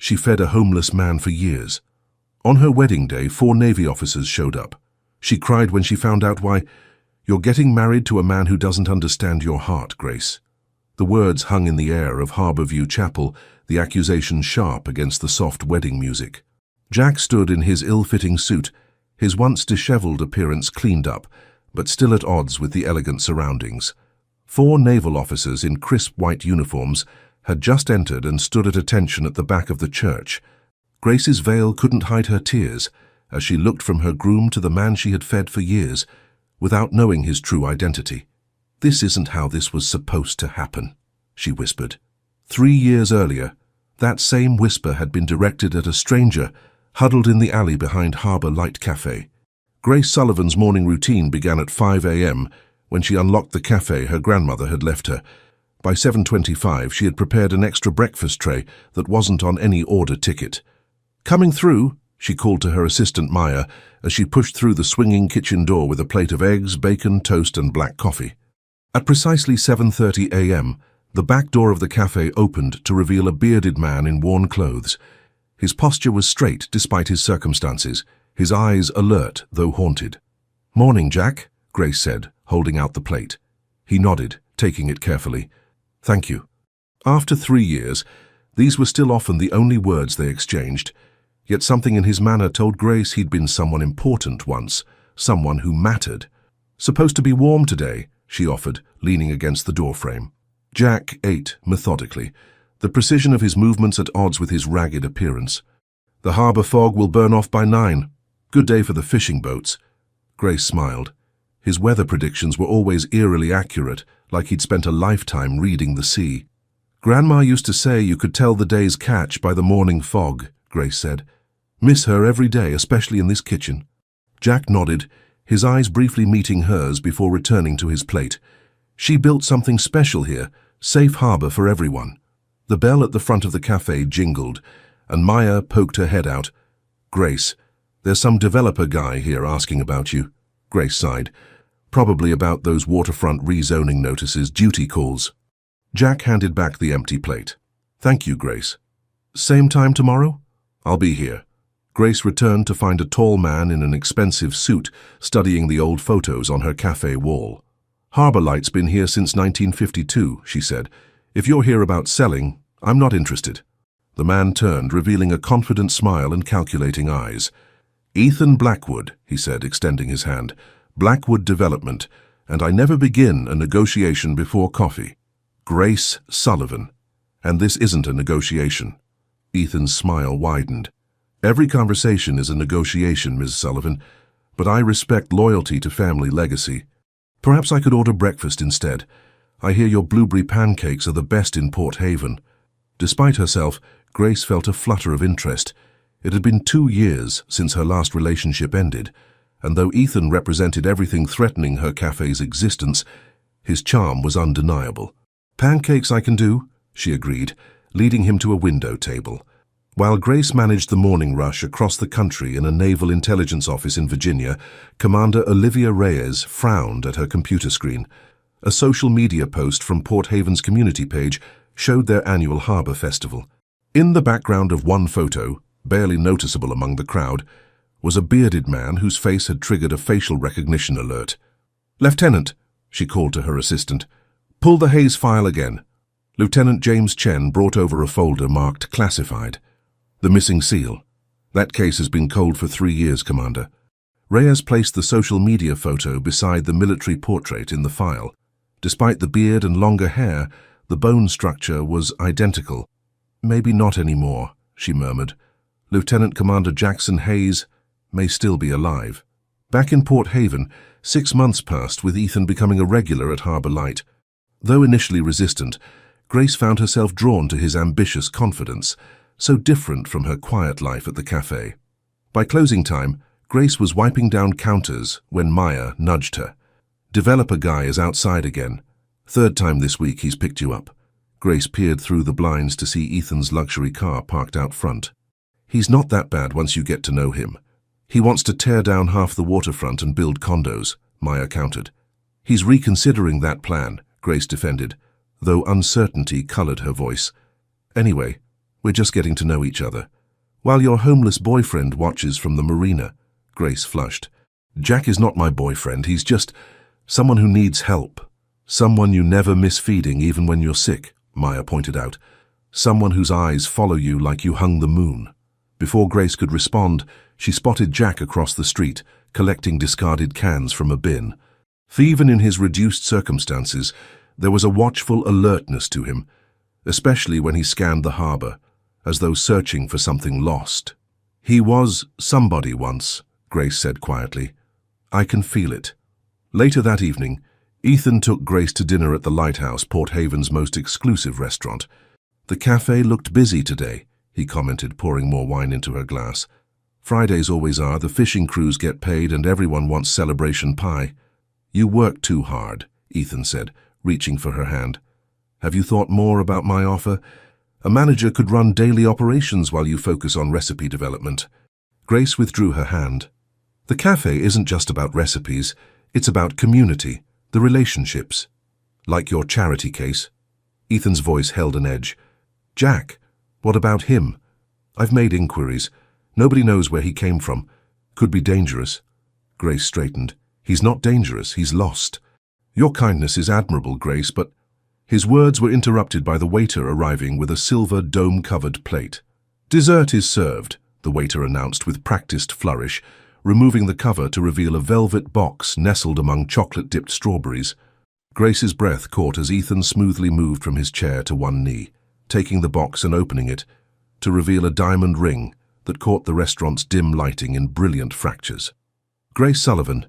She fed a homeless man for years. On her wedding day, 4 Navy officers showed up. She cried when she found out why. "You're getting married to a man who doesn't understand your heart, Grace." The words hung in the air of Harborview Chapel, the accusation sharp against the soft wedding music. Jack stood in his ill-fitting suit, his once disheveled appearance cleaned up, but still at odds with the elegant surroundings. 4 naval officers in crisp white uniforms had just entered and stood at attention at the back of the church. Grace's veil couldn't hide her tears as she looked from her groom to the man she had fed for years, without knowing his true identity. "This isn't how this was supposed to happen," she whispered. 3 years earlier, that same whisper had been directed at a stranger huddled in the alley behind Harbor Light Cafe. Grace Sullivan's morning routine began at 5 a.m. when she unlocked the cafe her grandmother had left her. By 7:25, she had prepared an extra breakfast tray that wasn't on any order ticket. "Coming through," she called to her assistant Maya as she pushed through the swinging kitchen door with a plate of eggs, bacon, toast, and black coffee. At precisely 7:30 a.m., the back door of the cafe opened to reveal a bearded man in worn clothes. His posture was straight despite his circumstances, his eyes alert though haunted. "Morning, Jack," Grace said, holding out the plate. He nodded, taking it carefully. "Thank you." After 3 years, these were still often the only words they exchanged, yet something in his manner told Grace he'd been someone important once, someone who mattered. "Supposed to be warm today," she offered, leaning against the doorframe. Jack ate methodically, the precision of his movements at odds with his ragged appearance. "The harbor fog will burn off by 9. Good day for the fishing boats." Grace smiled. His weather predictions were always eerily accurate, like he'd spent a lifetime reading the sea. "Grandma used to say you could tell the day's catch by the morning fog," Grace said. "Miss her every day, especially in this kitchen." Jack nodded, his eyes briefly meeting hers before returning to his plate. "She built something special here, safe harbor for everyone." The bell at the front of the cafe jingled, and Maya poked her head out. "Grace, there's some developer guy here asking about you." Grace sighed. "Probably about those waterfront rezoning notices, duty calls." Jack handed back the empty plate. "Thank you, Grace." "Same time tomorrow?" "I'll be here." Grace returned to find a tall man in an expensive suit studying the old photos on her cafe wall. "Harbor Light's been here since 1952, she said. "If you're here about selling, I'm not interested." The man turned, revealing a confident smile and calculating eyes. "Ethan Blackwood," he said, extending his hand. "Blackwood Development, and I never begin a negotiation before coffee. Grace Sullivan. And this isn't a negotiation." Ethan's smile widened. "Every conversation is a negotiation, Ms. Sullivan, but I respect loyalty to family legacy. Perhaps I could order breakfast instead. I hear your blueberry pancakes are the best in Port Haven." Despite herself, Grace felt a flutter of interest. It had been 2 years since her last relationship ended, and though Ethan represented everything threatening her cafe's existence, his charm was undeniable. "Pancakes I can do," she agreed, leading him to a window table. While Grace managed the morning rush across the country in a naval intelligence office in Virginia, Commander Olivia Reyes frowned at her computer screen. A social media post from Port Haven's community page showed their annual harbor festival. In the background of one photo, barely noticeable among the crowd, was a bearded man whose face had triggered a facial recognition alert. "Lieutenant," she called to her assistant, "pull the Hayes file again." Lieutenant James Chen brought over a folder marked classified. "The missing seal. That case has been cold for 3 years, Commander." Reyes placed the social media photo beside the military portrait in the file. Despite the beard and longer hair, the bone structure was identical. "Maybe not anymore," she murmured. "Lieutenant Commander Jackson Hayes may still be alive." Back in Port Haven, 6 months passed with Ethan becoming a regular at Harbor Light. Though initially resistant, Grace found herself drawn to his ambitious confidence, so different from her quiet life at the cafe. By closing time, Grace was wiping down counters when Maya nudged her. "Developer guy is outside again. 3rd time this week he's picked you up." Grace peered through the blinds to see Ethan's luxury car parked out front. "He's not that bad once you get to know him. He wants to tear down half the waterfront and build condos," Maya countered. "He's reconsidering that plan," Grace defended, though uncertainty colored her voice. "Anyway, We're just getting to know each other. While your homeless boyfriend watches from the marina. Grace flushed. Jack is not my boyfriend, he's just someone who needs help. Someone you never miss feeding even when you're sick, Maya pointed out. Someone whose eyes follow you like you hung the moon. Before Grace could respond, she spotted Jack across the street, collecting discarded cans from a bin. For even in his reduced circumstances, there was a watchful alertness to him, especially when he scanned the harbor, as though searching for something lost. He was somebody once, Grace said quietly. I can feel it. Later that evening, Ethan took Grace to dinner at the Lighthouse, Port Haven's most exclusive restaurant. The cafe looked busy today, he commented, pouring more wine into her glass. Fridays always are, the fishing crews get paid and everyone wants celebration pie. You work too hard, Ethan said, reaching for her hand. Have you thought more about my offer? A manager could run daily operations while you focus on recipe development. Grace withdrew her hand. The cafe isn't just about recipes, it's about community, the relationships. Like your charity case. Ethan's voice held an edge. Jack, what about him? I've made inquiries. Nobody knows where he came from. Could be dangerous. Grace straightened. He's not dangerous, he's lost. Your kindness is admirable, Grace, but... His words were interrupted by the waiter arriving with a silver dome-covered plate. Dessert is served, the waiter announced with practiced flourish, removing the cover to reveal a velvet box nestled among chocolate-dipped strawberries. Grace's breath caught as Ethan smoothly moved from his chair to one knee, taking the box and opening it, to reveal a diamond ring that caught the restaurant's dim lighting in brilliant fractures. Grace Sullivan,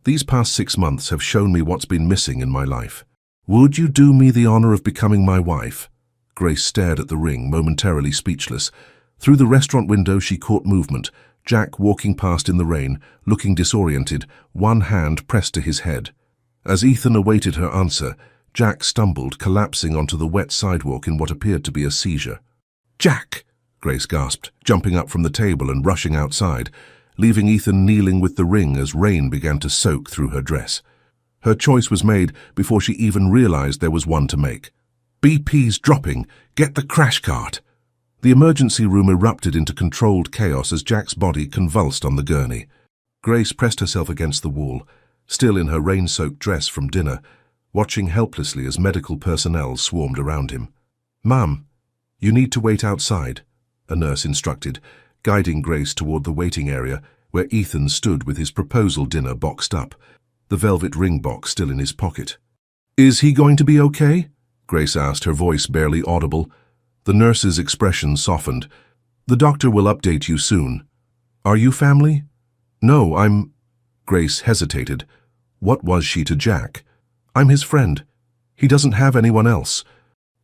these past 6 months have shown me what's been missing in my life. Would you do me the honor of becoming my wife? Grace stared at the ring, momentarily speechless. Through the restaurant window she caught movement, Jack walking past in the rain, looking disoriented, one hand pressed to his head. As Ethan awaited her answer, Jack stumbled, collapsing onto the wet sidewalk in what appeared to be a seizure. Jack! Grace gasped, jumping up from the table and rushing outside, leaving Ethan kneeling with the ring as rain began to soak through her dress. Her choice was made before she even realized there was one to make. BP's dropping! Get the crash cart! The emergency room erupted into controlled chaos as Jack's body convulsed on the gurney. Grace pressed herself against the wall, still in her rain-soaked dress from dinner, watching helplessly as medical personnel swarmed around him. Ma'am, you need to wait outside, a nurse instructed, guiding Grace toward the waiting area where Ethan stood with his proposal dinner boxed up, the velvet ring box still in his pocket. Is he going to be okay? Grace asked, her voice barely audible. The nurse's expression softened. The doctor will update you soon. Are you family? No, I'm... Grace hesitated. What was she to Jack? I'm his friend. He doesn't have anyone else.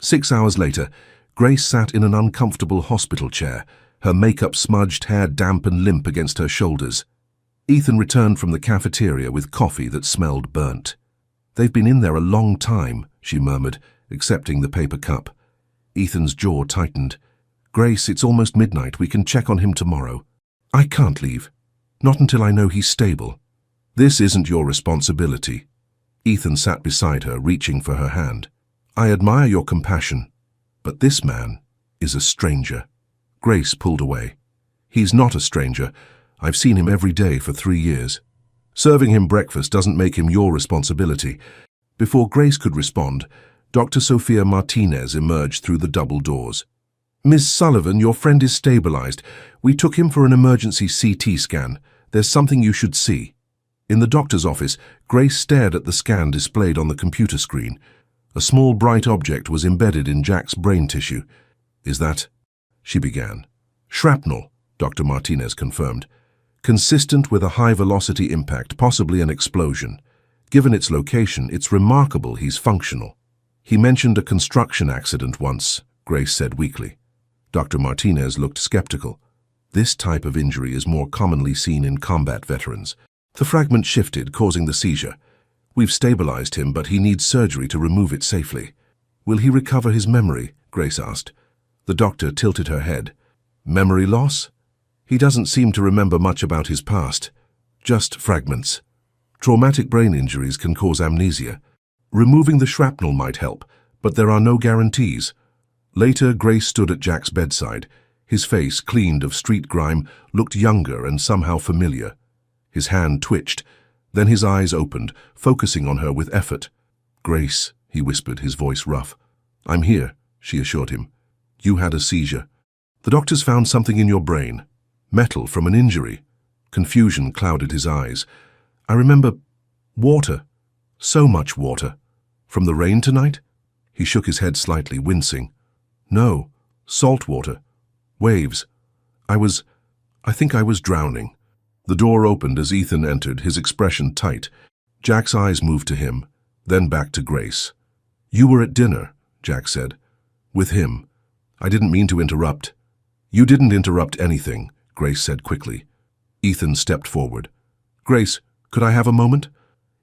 6 hours later, Grace sat in an uncomfortable hospital chair, her makeup-smudged hair damp and limp against her shoulders. Ethan returned from the cafeteria with coffee that smelled burnt. They've been in there a long time, she murmured, accepting the paper cup. Ethan's jaw tightened. Grace, it's almost midnight. We can check on him tomorrow. I can't leave. Not until I know he's stable. This isn't your responsibility. Ethan sat beside her, reaching for her hand. I admire your compassion, but this man is a stranger. Grace pulled away. He's not a stranger. I've seen him every day for 3 years. Serving him breakfast doesn't make him your responsibility. Before Grace could respond, Dr. Sophia Martinez emerged through the double doors. Ms. Sullivan, your friend is stabilized. We took him for an emergency CT scan. There's something you should see. In the doctor's office, Grace stared at the scan displayed on the computer screen. A small bright object was embedded in Jack's brain tissue. Is that... she began. Shrapnel, Dr. Martinez confirmed. Consistent with a high-velocity impact, possibly an explosion. Given its location, it's remarkable he's functional. He mentioned a construction accident once, Grace said weakly. Dr. Martinez looked skeptical. This type of injury is more commonly seen in combat veterans. The fragment shifted, causing the seizure. We've stabilized him, but he needs surgery to remove it safely. Will he recover his memory? Grace asked. The doctor tilted her head. Memory loss? He doesn't seem to remember much about his past. Just fragments. Traumatic brain injuries can cause amnesia. Removing the shrapnel might help, but there are no guarantees. Later, Grace stood at Jack's bedside. His face, cleaned of street grime, looked younger and somehow familiar. His hand twitched, then his eyes opened, focusing on her with effort. "Grace," he whispered, his voice rough. "I'm here," she assured him. "You had a seizure. The doctors found something in your brain. Metal from an injury." Confusion clouded his eyes. "I remember water. So much water. From the rain tonight?" He shook his head slightly, wincing. "No, salt water. Waves. I think I was drowning." The door opened as Ethan entered, his expression tight. Jack's eyes moved to him, then back to Grace. "You were at dinner," Jack said. "With him. I didn't mean to interrupt." "You didn't interrupt anything," Grace said quickly. Ethan stepped forward. "Grace, could I have a moment?"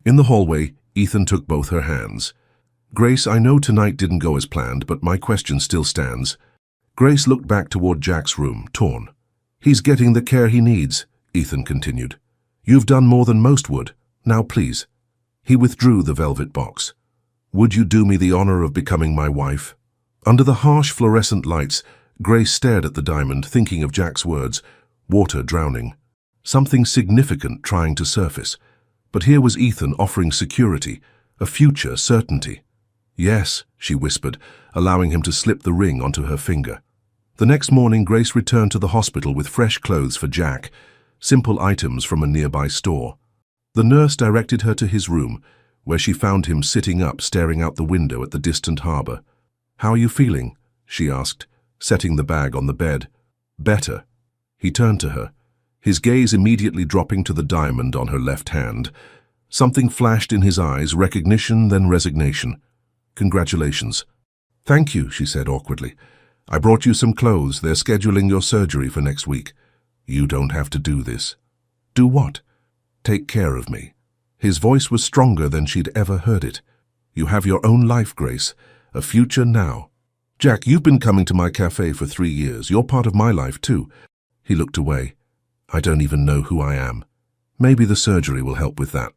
In the hallway, Ethan took both her hands. "Grace, I know tonight didn't go as planned, but my question still stands." Grace looked back toward Jack's room, torn. "He's getting the care he needs," Ethan continued. "You've done more than most would. Now please." He withdrew the velvet box. "Would you do me the honor of becoming my wife?" Under the harsh fluorescent lights, Grace stared at the diamond, thinking of Jack's words, water drowning. Something significant trying to surface. But here was Ethan offering security, a future certainty. "Yes," she whispered, allowing him to slip the ring onto her finger. The next morning, Grace returned to the hospital with fresh clothes for Jack, simple items from a nearby store. The nurse directed her to his room, where she found him sitting up, staring out the window at the distant harbor. "How are you feeling?" she asked, setting the bag on the bed. "Better." He turned to her, his gaze immediately dropping to the diamond on her left hand. Something flashed in his eyes, recognition, then resignation. "Congratulations." "Thank you," she said awkwardly. "I brought you some clothes. They're scheduling your surgery for next week." "You don't have to do this." "Do what?" "Take care of me." His voice was stronger than she'd ever heard it. "You have your own life, Grace. A future now." "Jack, you've been coming to my cafe for 3 years. You're part of my life, too." He looked away. "I don't even know who I am. Maybe the surgery will help with that."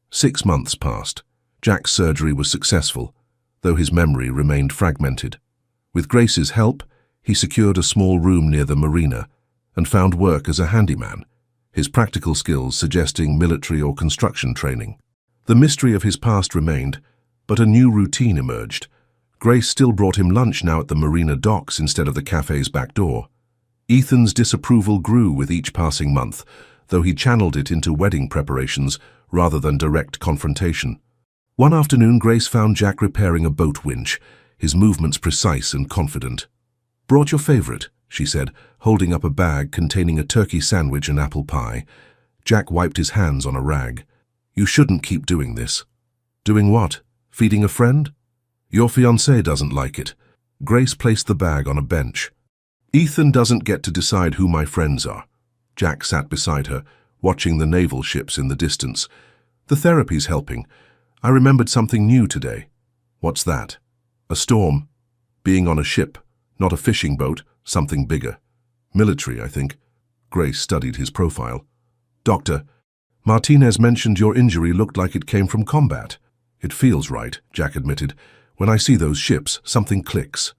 6 months passed. Jack's surgery was successful, though his memory remained fragmented. With Grace's help, he secured a small room near the marina and found work as a handyman, his practical skills suggesting military or construction training. The mystery of his past remained, but a new routine emerged. Grace still brought him lunch now at the marina docks instead of the cafe's back door. Ethan's disapproval grew with each passing month, though he channeled it into wedding preparations rather than direct confrontation. One afternoon, Grace found Jack repairing a boat winch, his movements precise and confident. "Brought your favorite," she said, holding up a bag containing a turkey sandwich and apple pie. Jack wiped his hands on a rag. "You shouldn't keep doing this." "Doing what? Feeding a friend?" "Your fiancé doesn't like it." Grace placed the bag on a bench. "Ethan doesn't get to decide who my friends are." Jack sat beside her, watching the naval ships in the distance. "The therapy's helping. I remembered something new today." "What's that?" "A storm. Being on a ship, not a fishing boat, something bigger. Military, I think." Grace studied his profile. "Doctor, Martinez mentioned your injury looked like it came from combat." "It feels right," Jack admitted. "When I see those ships, something clicks."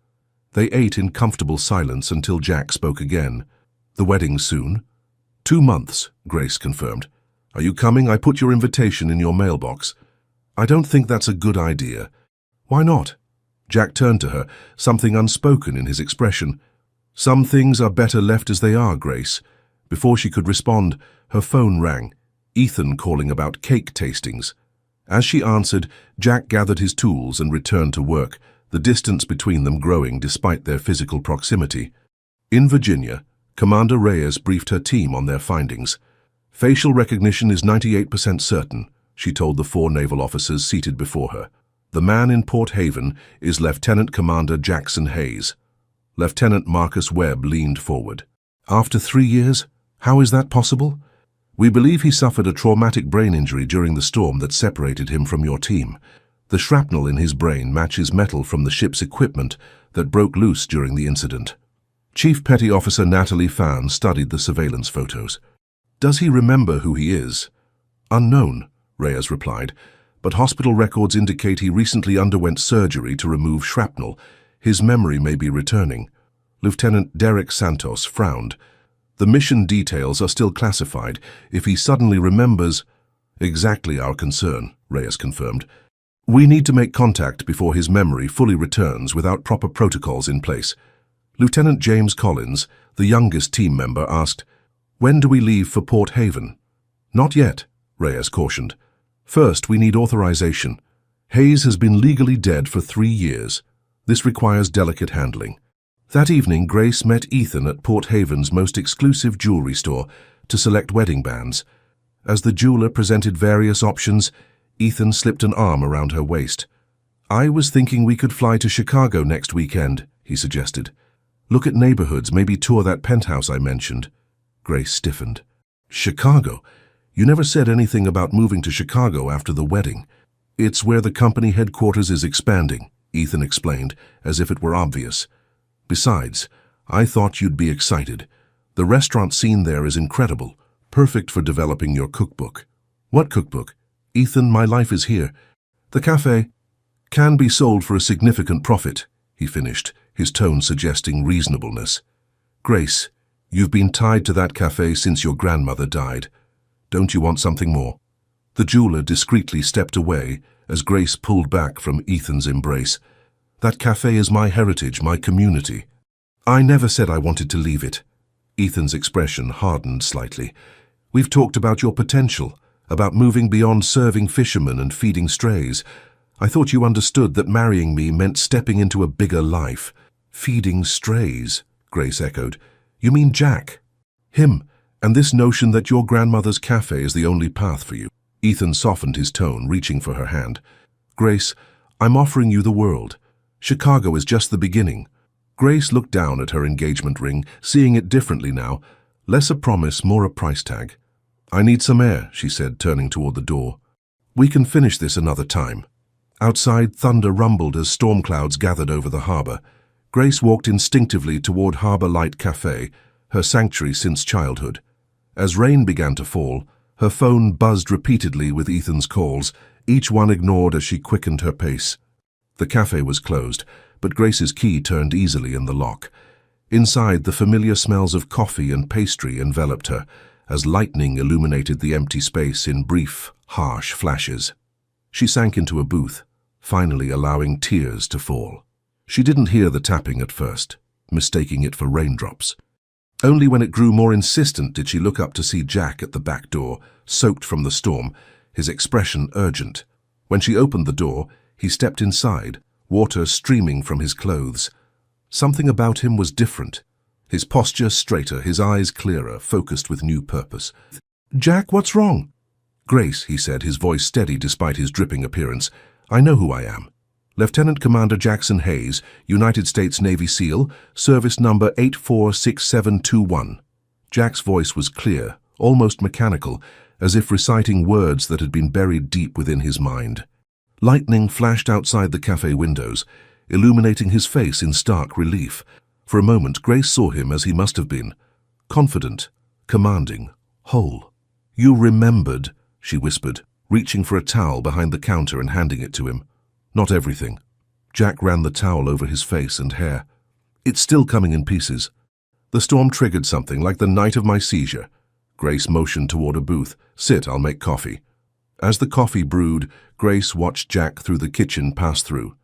They ate in comfortable silence until Jack spoke again. "The wedding soon?" 2 months, Grace confirmed. "Are you coming? I put your invitation in your mailbox." "I don't think that's a good idea." "Why not?" Jack turned to her, something unspoken in his expression. "Some things are better left as they are, Grace." Before she could respond, her phone rang, Ethan calling about cake tastings. As she answered, Jack gathered his tools and returned to work, the distance between them growing despite their physical proximity. In Virginia, Commander Reyes briefed her team on their findings. "Facial recognition is 98% certain," she told the 4 naval officers seated before her. "The man in Port Haven is Lieutenant Commander Jackson Hayes." Lieutenant Marcus Webb leaned forward. "After 3 years? How is that possible?" "We believe he suffered a traumatic brain injury during the storm that separated him from your team. The shrapnel in his brain matches metal from the ship's equipment that broke loose during the incident." Chief Petty Officer Natalie Fan studied the surveillance photos. "Does he remember who he is?" "Unknown," Reyes replied, "but hospital records indicate he recently underwent surgery to remove shrapnel. His memory may be returning. Lieutenant Derek Santos frowned. The mission details are still classified. If he suddenly remembers... Exactly our concern, Reyes confirmed. We need to make contact before his memory fully returns without proper protocols in place. Lieutenant James Collins, the youngest team member, asked, "When do we leave for Port Haven?" "Not yet," Reyes cautioned. "First, we need authorization. Hayes has been legally dead for 3 years. This requires delicate handling." That evening, Grace met Ethan at Port Haven's most exclusive jewelry store to select wedding bands. As the jeweler presented various options, Ethan slipped an arm around her waist. "I was thinking we could fly to Chicago next weekend," he suggested. "Look at neighborhoods, maybe tour that penthouse I mentioned." Grace stiffened. "Chicago? You never said anything about moving to Chicago after the wedding." "It's where the company headquarters is expanding," Ethan explained, as if it were obvious. "Besides, I thought you'd be excited. The restaurant scene there is incredible, perfect for developing your cookbook." "What cookbook?" "Ethan, my life is here. The cafe can be sold for a significant profit," he finished, his tone suggesting reasonableness. "Grace, you've been tied to that cafe since your grandmother died. Don't you want something more?" The jeweler discreetly stepped away as Grace pulled back from Ethan's embrace. "That cafe is my heritage, my community. I never said I wanted to leave it." Ethan's expression hardened slightly. "We've talked about your potential, about moving beyond serving fishermen and feeding strays. I thought you understood that marrying me meant stepping into a bigger life." "Feeding strays," Grace echoed. "You mean Jack?" "Him, and this notion that your grandmother's cafe is the only path for you." Ethan softened his tone, reaching for her hand. "Grace, I'm offering you the world. Chicago is just the beginning." Grace looked down at her engagement ring, seeing it differently now. Less a promise, more a price tag. "I need some air," she said, turning toward the door. "We can finish this another time." Outside, thunder rumbled as storm clouds gathered over the harbor. Grace walked instinctively toward Harbor Light Cafe, her sanctuary since childhood. As rain began to fall, her phone buzzed repeatedly with Ethan's calls, each one ignored as she quickened her pace. The cafe was closed, but Grace's key turned easily in the lock. Inside, the familiar smells of coffee and pastry enveloped her, as lightning illuminated the empty space in brief, harsh flashes. She sank into a booth, finally allowing tears to fall. She didn't hear the tapping at first, mistaking it for raindrops. Only when it grew more insistent did she look up to see Jack at the back door, soaked from the storm, his expression urgent. When she opened the door, he stepped inside, water streaming from his clothes. Something about him was different. His posture straighter, his eyes clearer, focused with new purpose. "Jack, what's wrong?" "Grace," he said, his voice steady despite his dripping appearance, "I know who I am. Lieutenant Commander Jackson Hayes, United States Navy SEAL, service number 846721. Jack's voice was clear, almost mechanical, as if reciting words that had been buried deep within his mind. Lightning flashed outside the cafe windows, illuminating his face in stark relief. For a moment, Grace saw him as he must have been, confident, commanding, whole. "You remembered," she whispered, reaching for a towel behind the counter and handing it to him. "Not everything." Jack ran the towel over his face and hair. "It's still coming in pieces." "The storm triggered something, like the night of my seizure." Grace motioned toward a booth. "Sit, I'll make coffee." As the coffee brewed, Grace watched Jack through the kitchen pass through.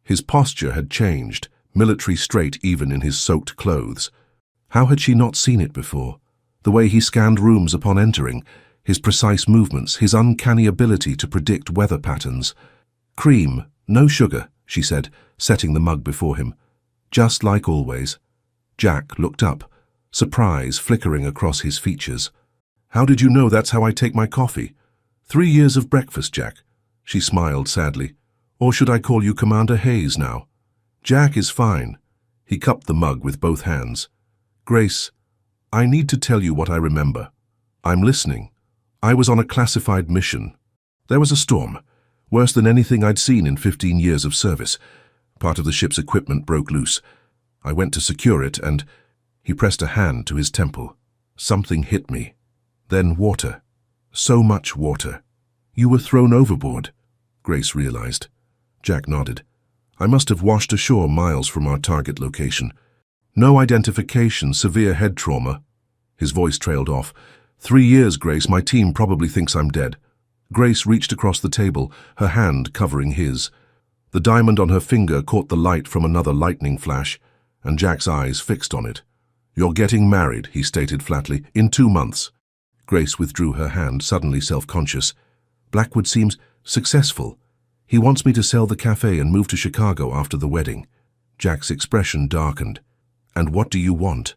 His posture had changed, military straight even in his soaked clothes. How had she not seen it before? The way he scanned rooms upon entering, his precise movements, his uncanny ability to predict weather patterns. "Cream, no sugar," she said, setting the mug before him. "Just like always." Jack looked up, surprise flickering across his features. "How did you know that's how I take my coffee?" 3 years of breakfast, Jack." She smiled sadly. "Or should I call you Commander Hayes now?" "Jack is fine." He cupped the mug with both hands. "Grace, I need to tell you what I remember." "I'm listening." "I was on a classified mission. There was a storm, worse than anything I'd seen in 15 years of service. Part of the ship's equipment broke loose. I went to secure it and..." He pressed a hand to his temple. "Something hit me. Then water. So much water." "You were thrown overboard," Grace realized. Jack nodded. I must have washed ashore miles from our target location. No identification, severe head trauma. His voice trailed off. 3 years, Grace. My team probably thinks I'm dead. Grace reached across the table, her hand covering his. The diamond on her finger caught the light from another lightning flash, and Jack's eyes fixed on it. You're getting married, he stated flatly, in 2 months. Grace withdrew her hand, suddenly self-conscious. Blackwood seems successful. He wants me to sell the cafe and move to Chicago after the wedding. Jack's expression darkened. And what do you want?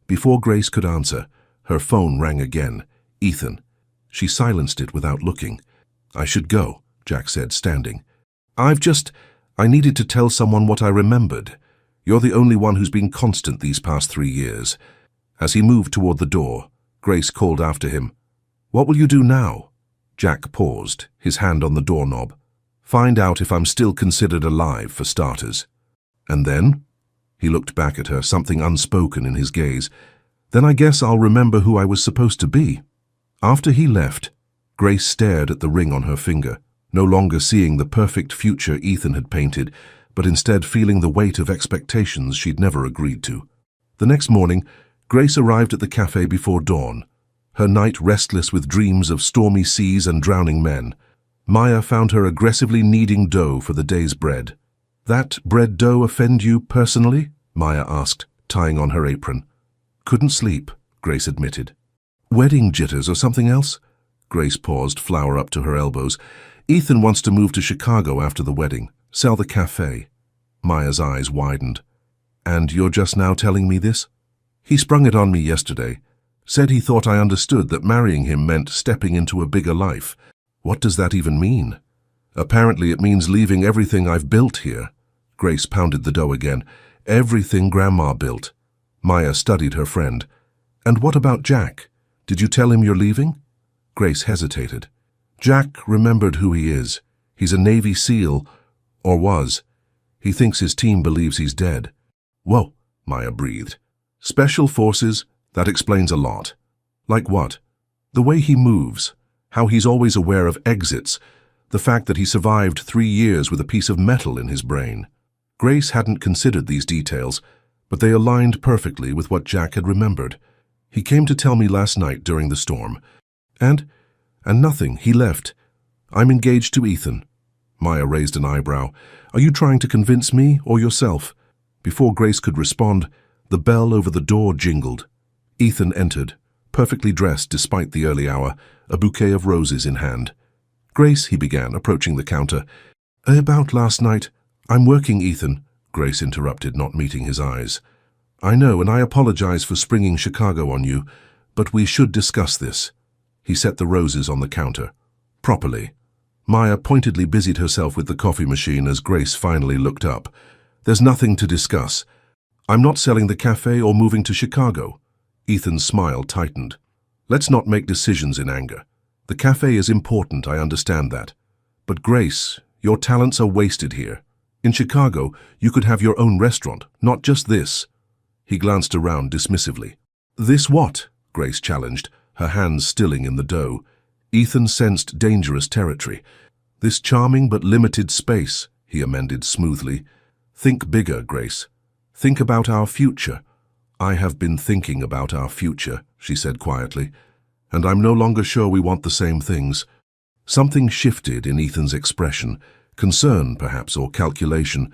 Before Grace could answer, her phone rang again. Ethan. She silenced it without looking. I should go, Jack said, standing. I needed to tell someone what I remembered. You're the only one who's been constant these past 3 years. As he moved toward the door, Grace called after him. What will you do now? Jack paused, his hand on the doorknob. Find out if I'm still considered alive, for starters. And then? He looked back at her, something unspoken in his gaze. Then I guess I'll remember who I was supposed to be. After he left, Grace stared at the ring on her finger, no longer seeing the perfect future Ethan had painted, but instead feeling the weight of expectations she'd never agreed to. The next morning, Grace arrived at the cafe before dawn, her night restless with dreams of stormy seas and drowning men. Maya found her aggressively kneading dough for the day's bread. That bread dough offend you personally? Maya asked, tying on her apron. Couldn't sleep, Grace admitted. Wedding jitters or something else? Grace paused, flour up to her elbows. Ethan wants to move to Chicago after the wedding, sell the cafe. Maya's eyes widened. And you're just now telling me this? He sprung it on me yesterday. Said he thought I understood that marrying him meant stepping into a bigger life. What does that even mean? Apparently it means leaving everything I've built here. Grace pounded the dough again. Everything Grandma built. Maya studied her friend. And what about Jack? Did you tell him you're leaving? Grace hesitated. Jack remembered who he is. He's a Navy SEAL, or was. He thinks his team believes he's dead. Whoa, Maya breathed. Special forces, that explains a lot. Like what? The way he moves, how he's always aware of exits, the fact that he survived 3 years with a piece of metal in his brain. Grace hadn't considered these details, but they aligned perfectly with what Jack had remembered. He came to tell me last night during the storm. And nothing, he left. I'm engaged to Ethan. Maya raised an eyebrow. Are you trying to convince me or yourself? Before Grace could respond, the bell over the door jingled. Ethan entered, perfectly dressed despite the early hour, a bouquet of roses in hand. Grace, he began, approaching the counter. About last night. I'm working, Ethan, Grace interrupted, not meeting his eyes. I know, and I apologize for springing Chicago on you, but we should discuss this. He set the roses on the counter. Properly. Maya pointedly busied herself with the coffee machine as Grace finally looked up. There's nothing to discuss. I'm not selling the cafe or moving to Chicago. Ethan's smile tightened. Let's not make decisions in anger. The cafe is important, I understand that. But Grace, your talents are wasted here. In Chicago, you could have your own restaurant, not just this. He glanced around dismissively. This what? Grace challenged, her hands stilling in the dough. Ethan sensed dangerous territory. This charming but limited space, he amended smoothly. Think bigger, Grace. Think about our future. I have been thinking about our future, she said quietly, and I'm no longer sure we want the same things. Something shifted in Ethan's expression, concern perhaps, or calculation.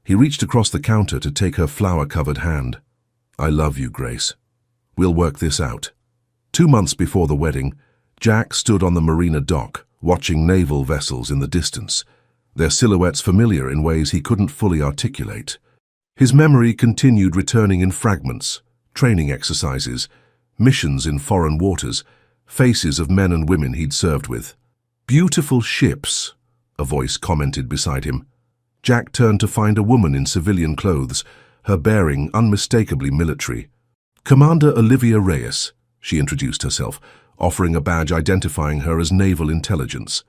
He reached across the counter to take her flower-covered hand. I love you, Grace. We'll work this out. 2 months before the wedding, Jack stood on the marina dock, watching naval vessels in the distance, their silhouettes familiar in ways he couldn't fully articulate. His memory continued returning in fragments, training exercises, missions in foreign waters, faces of men and women he'd served with. Beautiful ships, a voice commented beside him. Jack turned to find a woman in civilian clothes, her bearing unmistakably military. Commander Olivia Reyes, she introduced herself, offering a badge identifying her as naval intelligence.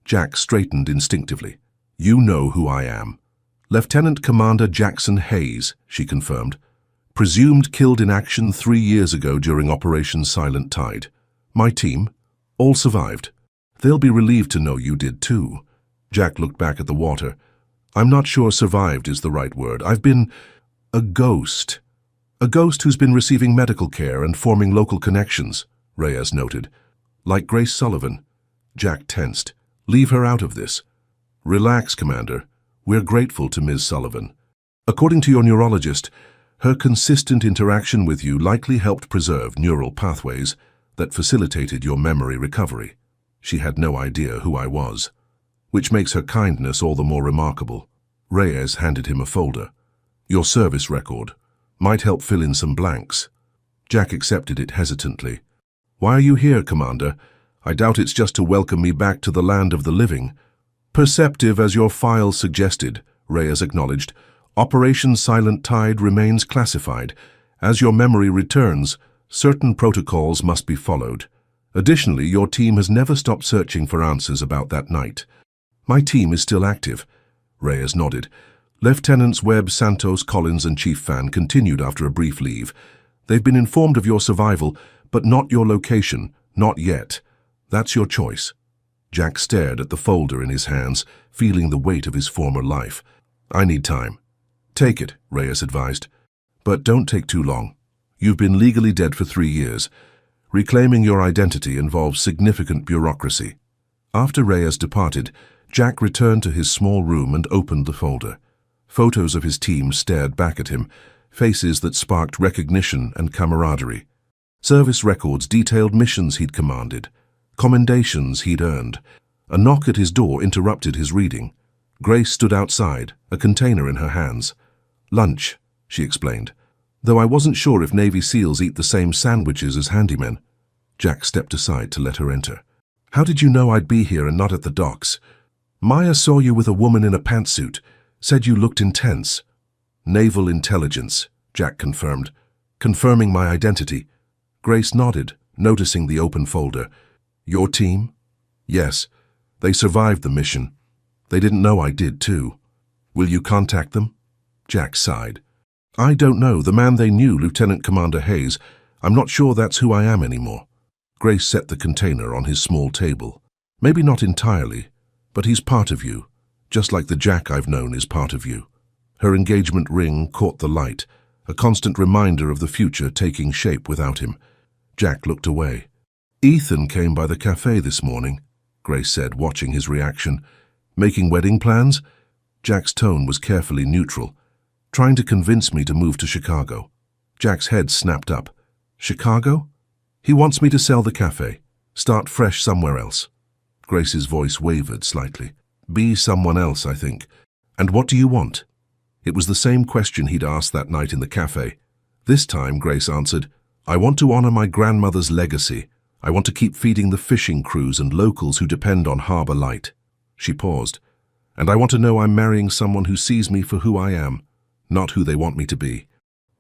Jack straightened instinctively. You know who I am. Lieutenant Commander Jackson Hayes, she confirmed. Presumed killed in action 3 years ago during Operation Silent Tide. My team, all survived. They'll be relieved to know you did too. Jack looked back at the water. I'm not sure survived is the right word. I've been a ghost. A ghost who's been receiving medical care and forming local connections, Reyes noted. Like Grace Sullivan. Jack tensed. Leave her out of this. Relax, Commander. We're grateful to Ms. Sullivan. According to your neurologist, her consistent interaction with you likely helped preserve neural pathways that facilitated your memory recovery. She had no idea who I was, which makes her kindness all the more remarkable. Reyes handed him a folder. Your service record might help fill in some blanks. Jack accepted it hesitantly. Why are you here, Commander? I doubt it's just to welcome me back to the land of the living. Perceptive as your file suggested, Reyes acknowledged. Operation Silent Tide remains classified. As your memory returns, certain protocols must be followed. Additionally, your team has never stopped searching for answers about that night. My team is still active. Reyes nodded. Lieutenants Webb, Santos, Collins, and Chief Fan continued after a brief leave. They've been informed of your survival, but not your location, not yet. That's your choice. Jack stared at the folder in his hands, feeling the weight of his former life. I need time. Take it, Reyes advised. But don't take too long. You've been legally dead for 3 years. Reclaiming your identity involves significant bureaucracy. After Reyes departed, Jack returned to his small room and opened the folder. Photos of his team stared back at him, faces that sparked recognition and camaraderie. Service records detailed missions he'd commanded, commendations he'd earned. A knock at his door interrupted his reading. Grace stood outside, a container in her hands. Lunch, she explained, though I wasn't sure if Navy SEALs eat the same sandwiches as handymen. Jack stepped aside to let her enter. How did you know I'd be here and not at the docks? Maya saw you with a woman in a pantsuit, said you looked intense. Naval intelligence, Jack confirmed, confirming my identity. Grace nodded, noticing the open folder. Your team? Yes, they survived the mission. They didn't know I did too. Will you contact them? Jack sighed. I don't know. The man they knew, Lieutenant Commander Hayes. I'm not sure that's who I am anymore. Grace set the container on his small table. Maybe not entirely, but he's part of you, just like the Jack I've known is part of you. Her engagement ring caught the light, a constant reminder of the future taking shape without him. Jack looked away. Ethan came by the cafe this morning, Grace said, watching his reaction. Making wedding plans? Jack's tone was carefully neutral, trying to convince me to move to Chicago. Jack's head snapped up. Chicago? He wants me to sell the cafe, start fresh somewhere else. Grace's voice wavered slightly. Be someone else, I think. And what do you want? It was the same question he'd asked that night in the cafe. This time, Grace answered, I want to honor my grandmother's legacy. I want to keep feeding the fishing crews and locals who depend on harbor light. She paused. And I want to know I'm marrying someone who sees me for who I am, not who they want me to be.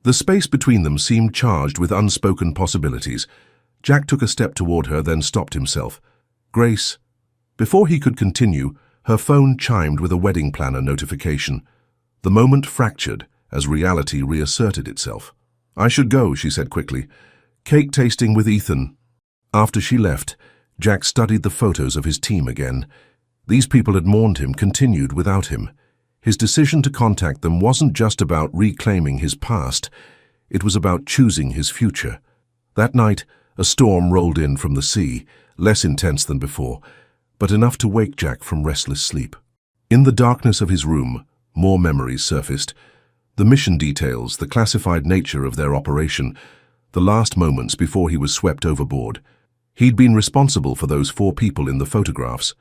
The space between them seemed charged with unspoken possibilities. Jack took a step toward her, then stopped himself. Grace. Before he could continue, her phone chimed with a wedding planner notification. The moment fractured as reality reasserted itself. I should go, she said quickly. Cake tasting with Ethan. After she left, Jack studied the photos of his team again. These people had mourned him, continued without him. His decision to contact them wasn't just about reclaiming his past. It was about choosing his future. That night, a storm rolled in from the sea, less intense than before, but enough to wake Jack from restless sleep. In the darkness of his room, more memories surfaced. The mission details, the classified nature of their operation, the last moments before he was swept overboard. He'd been responsible for those 4 people in the photographs.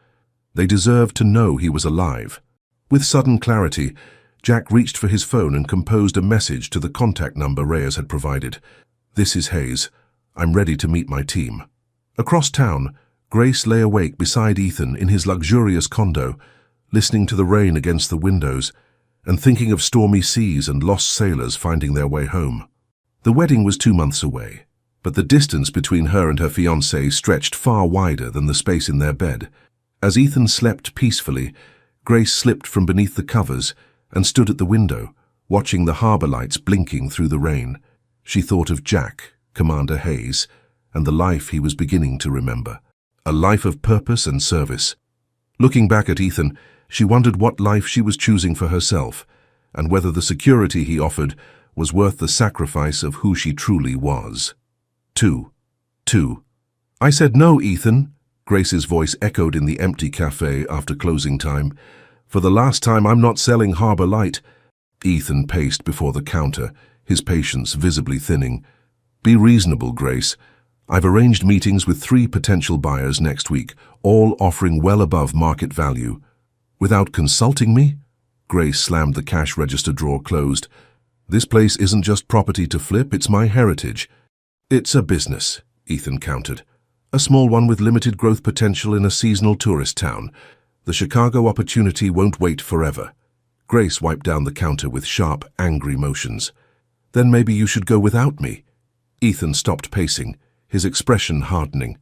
They deserved to know he was alive. With sudden clarity, Jack reached for his phone and composed a message to the contact number Reyes had provided. This is Hayes. I'm ready to meet my team. Across town, Grace lay awake beside Ethan in his luxurious condo, listening to the rain against the windows and thinking of stormy seas and lost sailors finding their way home. The wedding was 2 months away, but the distance between her and her fiancé stretched far wider than the space in their bed. As Ethan slept peacefully, Grace slipped from beneath the covers and stood at the window, watching the harbor lights blinking through the rain. She thought of Jack, Commander Hayes, and the life he was beginning to remember. A life of purpose and service. Looking back at Ethan, She wondered what life she was choosing for herself, and whether the security he offered was worth the sacrifice of who she truly was. 2. I said no, Ethan, Grace's voice echoed in the empty cafe after closing time. For the last time, I'm not selling Harbor Light. Ethan paced before the counter, his patience visibly thinning. Be reasonable, Grace. I've arranged meetings with 3 potential buyers next week, all offering well above market value. Without consulting me? Grace slammed the cash register drawer closed. This place isn't just property to flip, it's my heritage. It's a business, Ethan countered. A small one with limited growth potential in a seasonal tourist town. The Chicago opportunity won't wait forever. Grace wiped down the counter with sharp, angry motions. Then maybe you should go without me. Ethan stopped pacing, his expression hardening.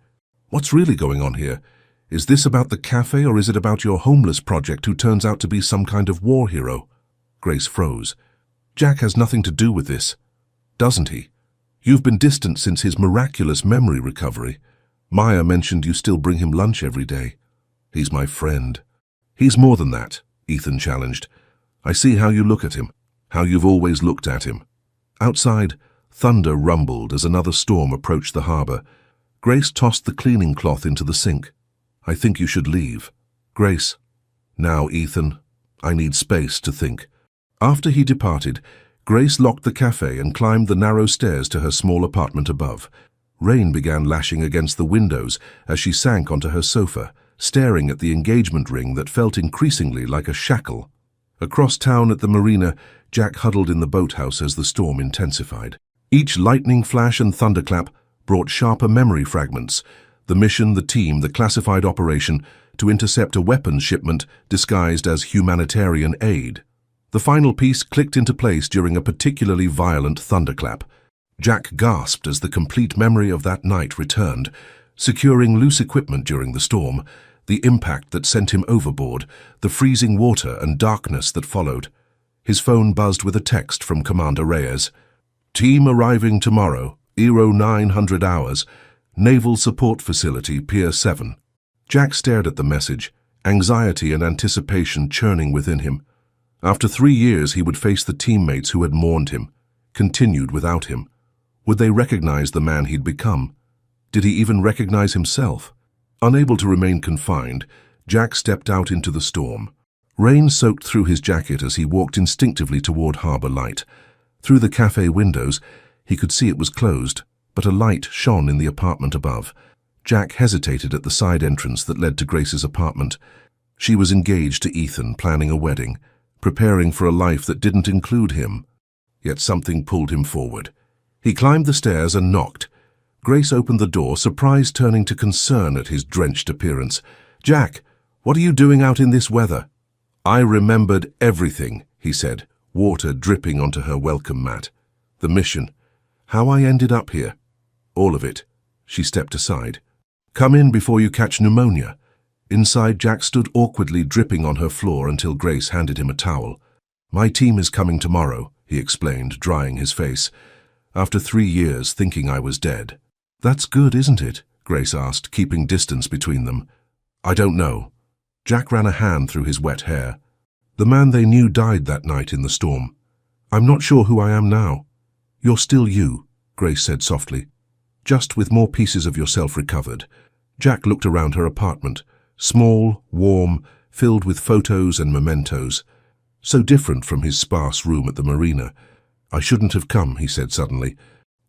What's really going on here? Is this about the cafe or is it about your homeless project who turns out to be some kind of war hero? Grace froze. Jack has nothing to do with this, doesn't he? You've been distant since his miraculous memory recovery. Maya mentioned you still bring him lunch every day. He's my friend. He's more than that, Ethan challenged. I see how you look at him, how you've always looked at him. Outside, thunder rumbled as another storm approached the harbor. Grace tossed the cleaning cloth into the sink. I think you should leave. Grace. Now, Ethan, I need space to think. After he departed, Grace locked the cafe and climbed the narrow stairs to her small apartment above. Rain began lashing against the windows as she sank onto her sofa, staring at the engagement ring that felt increasingly like a shackle. Across town at the marina, Jack huddled in the boathouse as the storm intensified. Each lightning flash and thunderclap brought sharper memory fragments. The mission, the team, the classified operation to intercept a weapons shipment disguised as humanitarian aid. The final piece clicked into place during a particularly violent thunderclap. Jack gasped as the complete memory of that night returned, securing loose equipment during the storm, the impact that sent him overboard, the freezing water and darkness that followed. His phone buzzed with a text from Commander Reyes. Team arriving tomorrow, ERO 900 hours, Naval Support Facility, Pier 7. Jack stared at the message, anxiety and anticipation churning within him. After 3 years, he would face the teammates who had mourned him, continued without him. Would they recognize the man he'd become? Did he even recognize himself? Unable to remain confined, Jack stepped out into the storm. Rain soaked through his jacket as he walked instinctively toward Harbor Light. Through the cafe windows, he could see it was closed, but a light shone in the apartment above. Jack hesitated at the side entrance that led to Grace's apartment. She was engaged to Ethan, planning a wedding, preparing for a life that didn't include him. Yet something pulled him forward. He climbed the stairs and knocked. Grace opened the door, surprise turning to concern at his drenched appearance. Jack, what are you doing out in this weather? I remembered everything, he said, water dripping onto her welcome mat. The mission. How I ended up here. All of it. She stepped aside. Come in before you catch pneumonia. Inside, Jack stood awkwardly dripping on her floor until Grace handed him a towel. My team is coming tomorrow, he explained, drying his face. After 3 years, thinking I was dead. That's good, isn't it? Grace asked, keeping distance between them. I don't know. Jack ran a hand through his wet hair. The man they knew died that night in the storm. I'm not sure who I am now. You're still you, Grace said softly, just with more pieces of yourself recovered. Jack looked around her apartment, small, warm, filled with photos and mementos. So different from his sparse room at the marina. I shouldn't have come, he said suddenly.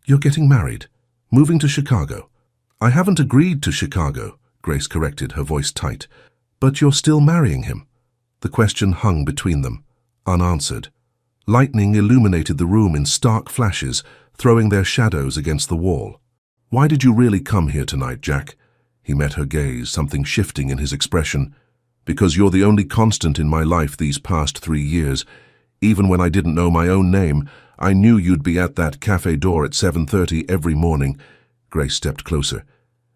You're getting married, moving to Chicago. I haven't agreed to Chicago, Grace corrected, her voice tight. But you're still marrying him. The question hung between them, unanswered. Lightning illuminated the room in stark flashes, throwing their shadows against the wall. Why did you really come here tonight, Jack? He met her gaze, something shifting in his expression. Because you're the only constant in my life these past 3 years. Even when I didn't know my own name, I knew you'd be at that cafe door at 7:30 every morning. Grace stepped closer.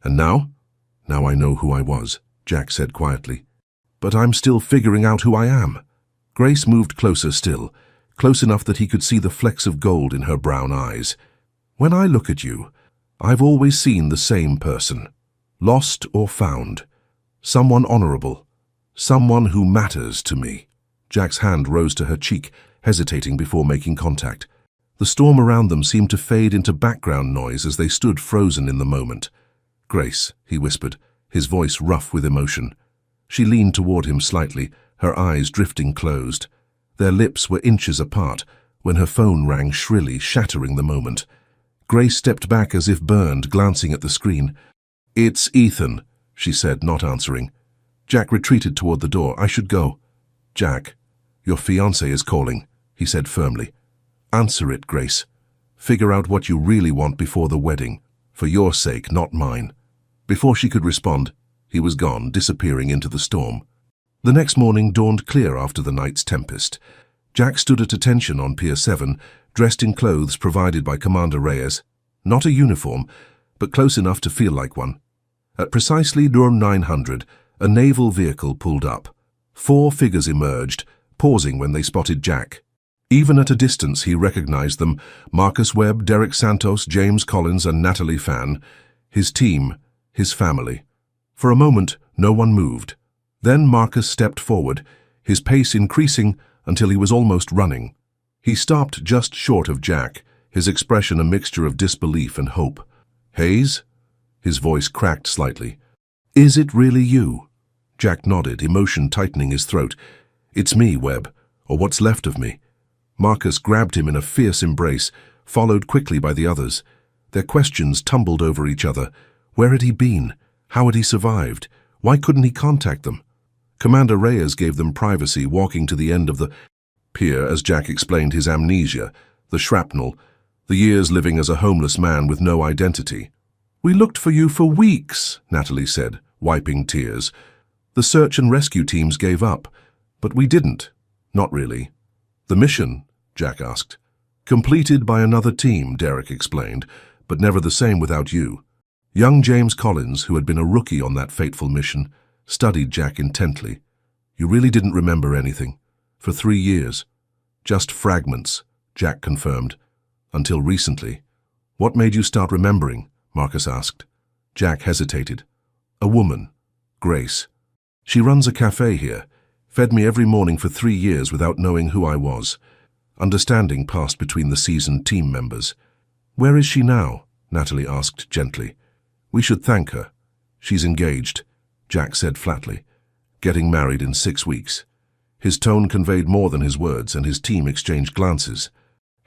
And now? Now I know who I was, Jack said quietly. But I'm still figuring out who I am. Grace moved closer still, close enough that he could see the flecks of gold in her brown eyes. When I look at you, I've always seen the same person. Lost or found. Someone honorable. Someone who matters to me. Jack's hand rose to her cheek, hesitating before making contact. The storm around them seemed to fade into background noise as they stood frozen in the moment. "Grace," he whispered, his voice rough with emotion. She leaned toward him slightly, her eyes drifting closed. Their lips were inches apart when her phone rang shrilly, shattering the moment. Grace stepped back as if burned, glancing at the screen. "It's Ethan," she said, not answering. Jack retreated toward the door. "I should go." "Jack, your fiancé is calling," he said firmly. "Answer it, Grace. Figure out what you really want before the wedding. For your sake, not mine." Before she could respond, he was gone, disappearing into the storm. The next morning dawned clear after the night's tempest. Jack stood at attention on Pier 7, dressed in clothes provided by Commander Reyes. Not a uniform, but close enough to feel like one. At precisely 900, a naval vehicle pulled up. 4 figures emerged, pausing when they spotted Jack. Even at a distance he recognized them: Marcus Webb, Derek Santos, James Collins and Natalie Fan. His team, his family. For a moment, no one moved. Then Marcus stepped forward, his pace increasing until he was almost running. He stopped just short of Jack, his expression a mixture of disbelief and hope. "Hayes?" His voice cracked slightly. "Is it really you?" Jack nodded, emotion tightening his throat. "It's me, Webb, or what's left of me." Marcus grabbed him in a fierce embrace, followed quickly by the others. Their questions tumbled over each other. Where had he been? How had he survived? Why couldn't he contact them? Commander Reyes gave them privacy, walking to the end of the pier as Jack explained his amnesia, the shrapnel, the years living as a homeless man with no identity. "We looked for you for weeks," Natalie said, wiping tears. "The search and rescue teams gave up, but we didn't. Not really." "The mission?" Jack asked. "Completed by another team," Derek explained, "but never the same without you." Young James Collins, who had been a rookie on that fateful mission, studied Jack intently. "You really didn't remember anything. For 3 years. Just fragments," Jack confirmed. "Until recently." "What made you start remembering?" Marcus asked. Jack hesitated. "A woman. Grace. She runs a cafe here. Fed me every morning for 3 years without knowing who I was. Understanding passed between the seasoned team members." "Where is she now?" Natalie asked gently. "We should thank her. She's engaged," Jack said flatly. "Getting married in 6 weeks." His tone conveyed more than his words, and his team exchanged glances.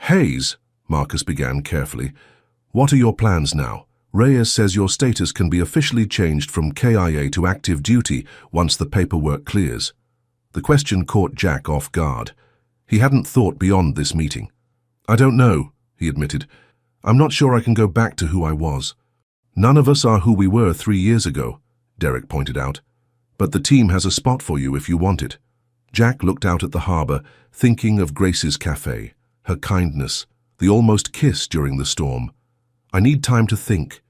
"Hayes," Marcus began carefully, "what are your plans now? Reyes says your status can be officially changed from KIA to active duty once the paperwork clears." The question caught Jack off guard. He hadn't thought beyond this meeting. "I don't know," he admitted. "I'm not sure I can go back to who I was." "None of us are who we were 3 years ago," Derek pointed out. "But the team has a spot for you if you want it." Jack looked out at the harbor, thinking of Grace's cafe, her kindness, the almost kiss during the storm. "I need time to think."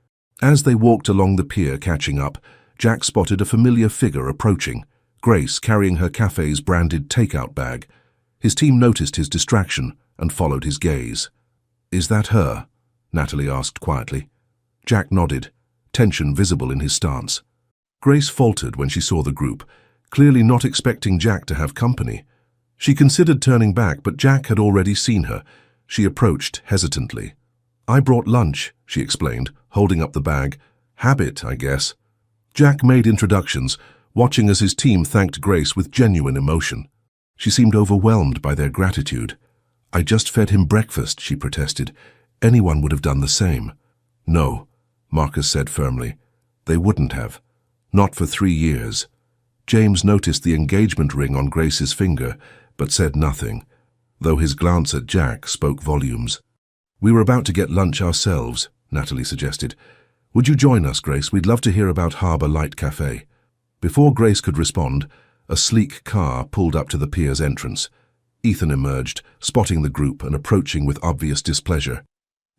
As they walked along the pier catching up, Jack spotted a familiar figure approaching, Grace carrying her cafe's branded takeout bag. His team noticed his distraction and followed his gaze. "Is that her?" Natalie asked quietly. Jack nodded, tension visible in his stance. Grace faltered when she saw the group, clearly not expecting Jack to have company. She considered turning back, but Jack had already seen her. She approached hesitantly. "I brought lunch," she explained, holding up the bag. "Habit, I guess." Jack made introductions, watching as his team thanked Grace with genuine emotion. She seemed overwhelmed by their gratitude. "I just fed him breakfast," she protested. "Anyone would have done the same." "No," Marcus said firmly. "They wouldn't have. Not for 3 years." James noticed the engagement ring on Grace's finger, but said nothing, though his glance at Jack spoke volumes. "We were about to get lunch ourselves," Natalie suggested. "Would you join us, Grace? We'd love to hear about Harbor Light Cafe." Before Grace could respond, a sleek car pulled up to the pier's entrance. Ethan emerged, spotting the group and approaching with obvious displeasure.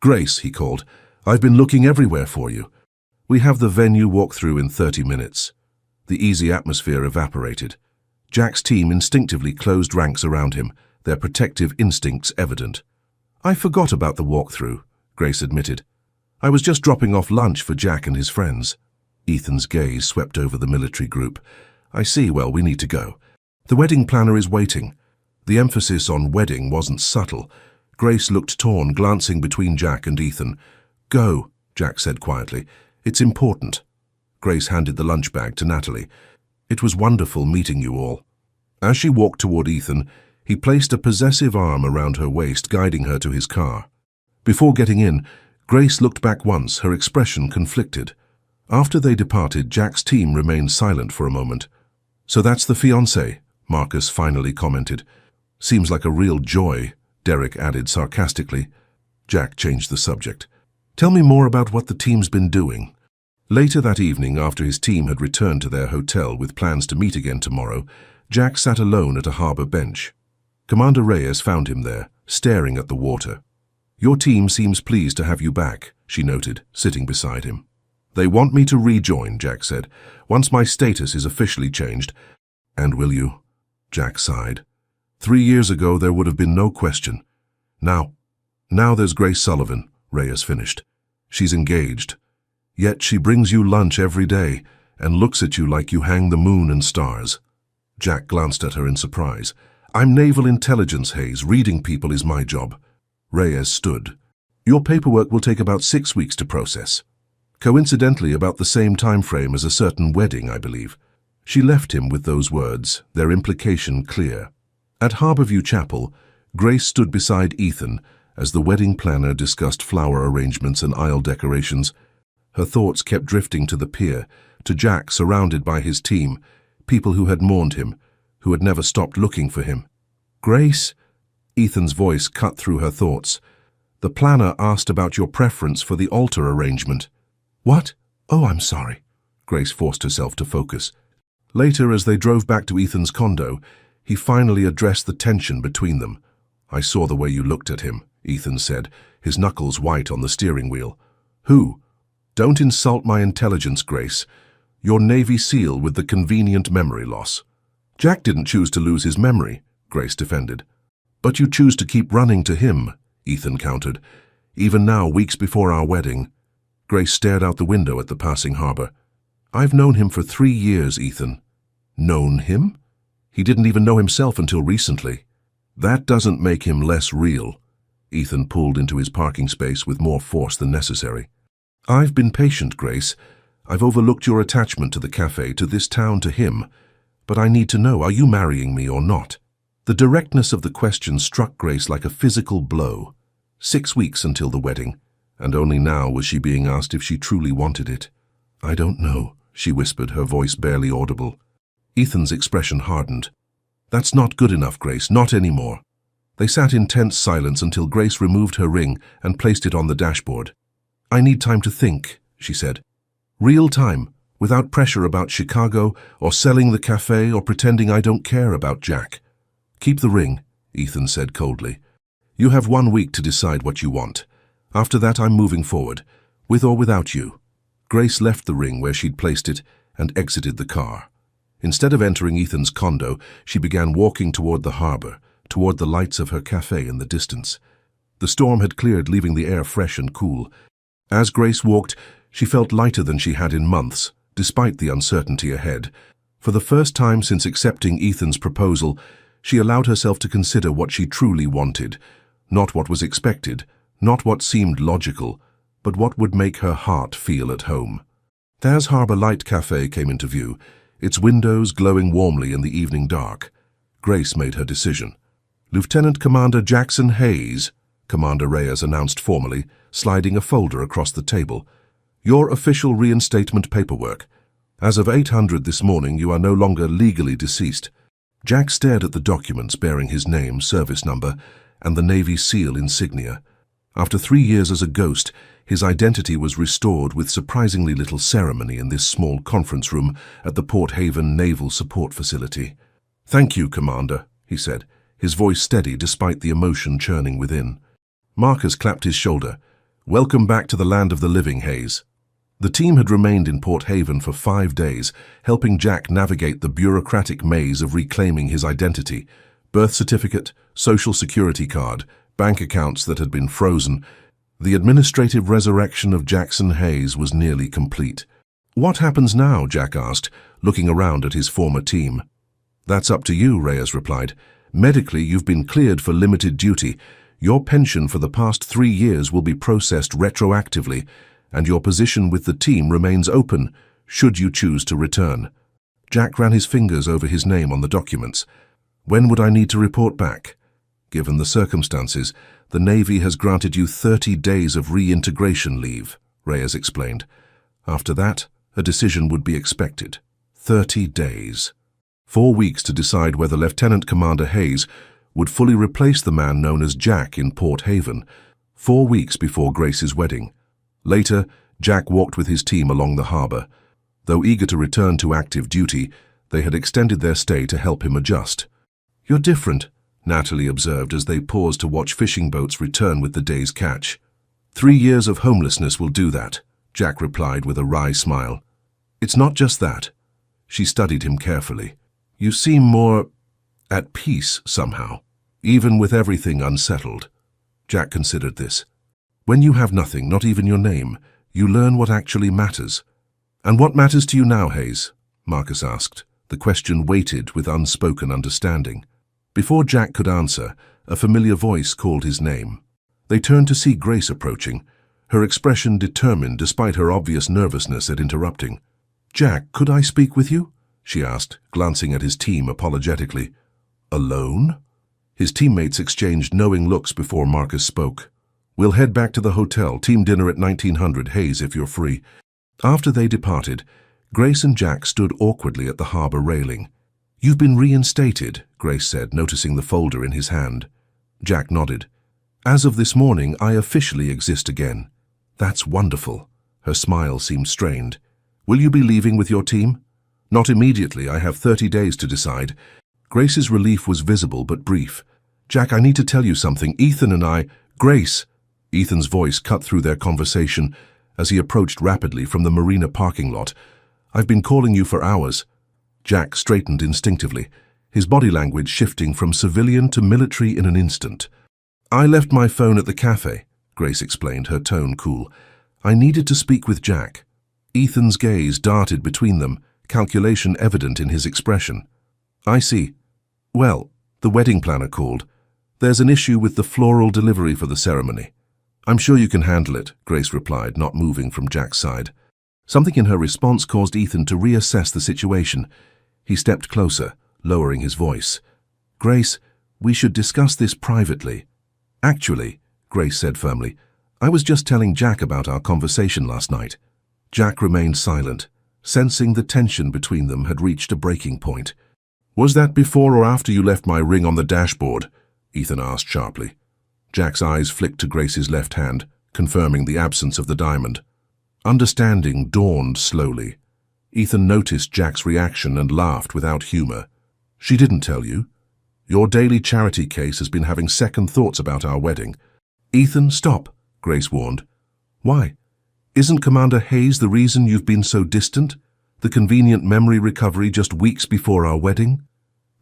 "Grace," he called, "I've been looking everywhere for you. We have the venue walk through in 30 minutes. The easy atmosphere evaporated. Jack's team instinctively closed ranks around him, their protective instincts evident. "I forgot about the walkthrough," Grace admitted. "I was just dropping off lunch for Jack and his friends." Ethan's gaze swept over the military group. I see. Well, we need to go. The wedding planner is waiting. The emphasis on wedding wasn't subtle. Grace looked torn, glancing between Jack and Ethan. Go, Jack said quietly. It's important. Grace handed the lunch bag to Natalie. It was wonderful meeting you all. As she walked toward Ethan, he placed a possessive arm around her waist, guiding her to his car. Before getting in, Grace looked back once, her expression conflicted. After they departed, Jack's team remained silent for a moment. So that's the fiancé, Marcus finally commented. Seems like a real joy, Derek added sarcastically. Jack changed the subject. Tell me more about what the team's been doing. Later that evening, after his team had returned to their hotel with plans to meet again tomorrow, Jack sat alone at a harbor bench. Commander Reyes found him there, staring at the water. Your team seems pleased to have you back, she noted, sitting beside him. They want me to rejoin, Jack said, once my status is officially changed. And will you? Jack sighed. 3 years ago there would have been no question. Now there's Grace Sullivan, Reyes finished. She's engaged. Yet she brings you lunch every day and looks at you like you hang the moon and stars. Jack glanced at her in surprise. I'm Naval Intelligence, Hayes. Reading people is my job. Reyes stood. Your paperwork will take about 6 weeks to process. Coincidentally, about the same time frame as a certain wedding, I believe. She left him with those words, their implication clear. At Harborview Chapel, Grace stood beside Ethan as the wedding planner discussed flower arrangements and aisle decorations. Her thoughts kept drifting to the pier, to Jack surrounded by his team, people who had mourned him, who had never stopped looking for him. Grace? Ethan's voice cut through her thoughts. The planner asked about your preference for the altar arrangement. What? Oh, I'm sorry. Grace forced herself to focus. Later, as they drove back to Ethan's condo, he finally addressed the tension between them. I saw the way you looked at him, Ethan said, his knuckles white on the steering wheel. Who? Don't insult my intelligence, Grace. You're Navy SEAL with the convenient memory loss. Jack didn't choose to lose his memory, Grace defended. But you choose to keep running to him, Ethan countered. Even now, weeks before our wedding. Grace stared out the window at the passing harbor. I've known him for 3 years, Ethan. Known him? He didn't even know himself until recently. That doesn't make him less real. Ethan pulled into his parking space with more force than necessary. I've been patient, Grace. I've overlooked your attachment to the cafe, to this town, to him. But I need to know, are you marrying me or not? The directness of the question struck Grace like a physical blow. 6 weeks until the wedding, and only now was she being asked if she truly wanted it. I don't know, she whispered, her voice barely audible. Ethan's expression hardened. That's not good enough, Grace, not anymore. They sat in tense silence until Grace removed her ring and placed it on the dashboard. I need time to think, she said. Real time, without pressure about Chicago or selling the cafe or pretending I don't care about Jack. Keep the ring, Ethan said coldly. You have 1 week to decide what you want. After that, I'm moving forward, with or without you. Grace left the ring where she'd placed it and exited the car. Instead of entering Ethan's condo, she began walking toward the harbor, toward the lights of her cafe in the distance. The storm had cleared, leaving the air fresh and cool. As Grace walked, she felt lighter than she had in months, despite the uncertainty ahead. For the first time since accepting Ethan's proposal, she allowed herself to consider what she truly wanted, not what was expected, not what seemed logical, but what would make her heart feel at home. As Harbor Light Cafe came into view, its windows glowing warmly in the evening dark, Grace made her decision. Lieutenant Commander Jackson Hayes, Commander Reyes announced formally, sliding a folder across the table. Your official reinstatement paperwork. As of 800 this morning, you are no longer legally deceased. Jack stared at the documents bearing his name, service number, and the Navy SEAL insignia. After 3 years as a ghost, his identity was restored with surprisingly little ceremony in this small conference room at the Port Haven Naval Support Facility. Thank you, Commander, he said, his voice steady despite the emotion churning within. Marcus clapped his shoulder. Welcome back to the land of the living, Hayes. The team had remained in Port Haven for 5 days, helping Jack navigate the bureaucratic maze of reclaiming his identity. Birth certificate, social security card, bank accounts that had been frozen. The administrative resurrection of Jackson Hayes was nearly complete. What happens now? Jack asked, looking around at his former team. "That's up to you," Reyes replied. "Medically, you've been cleared for limited duty. Your pension for the past 3 years will be processed retroactively, and your position with the team remains open, should you choose to return." Jack ran his fingers over his name on the documents. "When would I need to report back?" "Given the circumstances, the Navy has granted you 30 days of reintegration leave," Reyes explained. "After that, a decision would be expected. 30 days. 4 weeks to decide whether Lieutenant Commander Hayes would fully replace the man known as Jack in Port Haven, 4 weeks before Grace's wedding. Later, Jack walked with his team along the harbor. Though eager to return to active duty, they had extended their stay to help him adjust. "You're different," Natalie observed as they paused to watch fishing boats return with the day's catch. 3 years of homelessness will do that," Jack replied with a wry smile. "It's not just that." She studied him carefully. "You seem more at peace somehow, even with everything unsettled." Jack considered this. "When you have nothing, not even your name, you learn what actually matters." "And what matters to you now, Hayes?" Marcus asked. The question weighted with unspoken understanding. Before Jack could answer, a familiar voice called his name. They turned to see Grace approaching, her expression determined despite her obvious nervousness at interrupting. "Jack, could I speak with you?" she asked, glancing at his team apologetically. "Alone?" His teammates exchanged knowing looks before Marcus spoke. "We'll head back to the hotel, team dinner at 1900, Hayes, if you're free." After they departed, Grace and Jack stood awkwardly at the harbor railing. "You've been reinstated," Grace said, noticing the folder in his hand. Jack nodded. "As of this morning, I officially exist again." "That's wonderful." Her smile seemed strained. "Will you be leaving with your team?" "Not immediately. I have 30 days to decide." Grace's relief was visible but brief. "Jack, I need to tell you something. Ethan and I—" "Grace!" Ethan's voice cut through their conversation as he approached rapidly from the marina parking lot. "I've been calling you for hours." Jack straightened instinctively, his body language shifting from civilian to military in an instant. "I left my phone at the cafe," Grace explained, her tone cool. "I needed to speak with Jack." Ethan's gaze darted between them, calculation evident in his expression. "I see. Well, the wedding planner called. There's an issue with the floral delivery for the ceremony." "I'm sure you can handle it," Grace replied, not moving from Jack's side. Something in her response caused Ethan to reassess the situation. He stepped closer, lowering his voice. "Grace, we should discuss this privately." "Actually," Grace said firmly, "I was just telling Jack about our conversation last night." Jack remained silent, sensing the tension between them had reached a breaking point. "Was that before or after you left my ring on the dashboard?" Ethan asked sharply. Jack's eyes flicked to Grace's left hand, confirming the absence of the diamond. Understanding dawned slowly. Ethan noticed Jack's reaction and laughed without humor. "She didn't tell you. Your daily charity case has been having second thoughts about our wedding." "Ethan, stop," Grace warned. "Why? Isn't Commander Hayes the reason you've been so distant? The convenient memory recovery just weeks before our wedding?"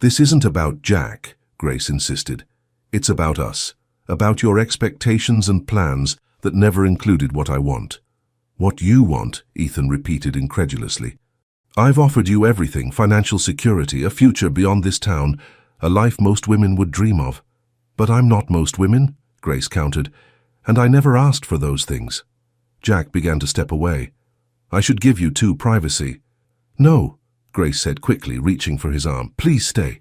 "This isn't about Jack," Grace insisted. "It's about us, about your expectations and plans that never included what I want." "What you want," Ethan repeated incredulously. "I've offered you everything, financial security, a future beyond this town, a life most women would dream of." "But I'm not most women," Grace countered, "and I never asked for those things." Jack began to step away. "I should give you too privacy." "No," Grace said quickly, reaching for his arm. "Please stay."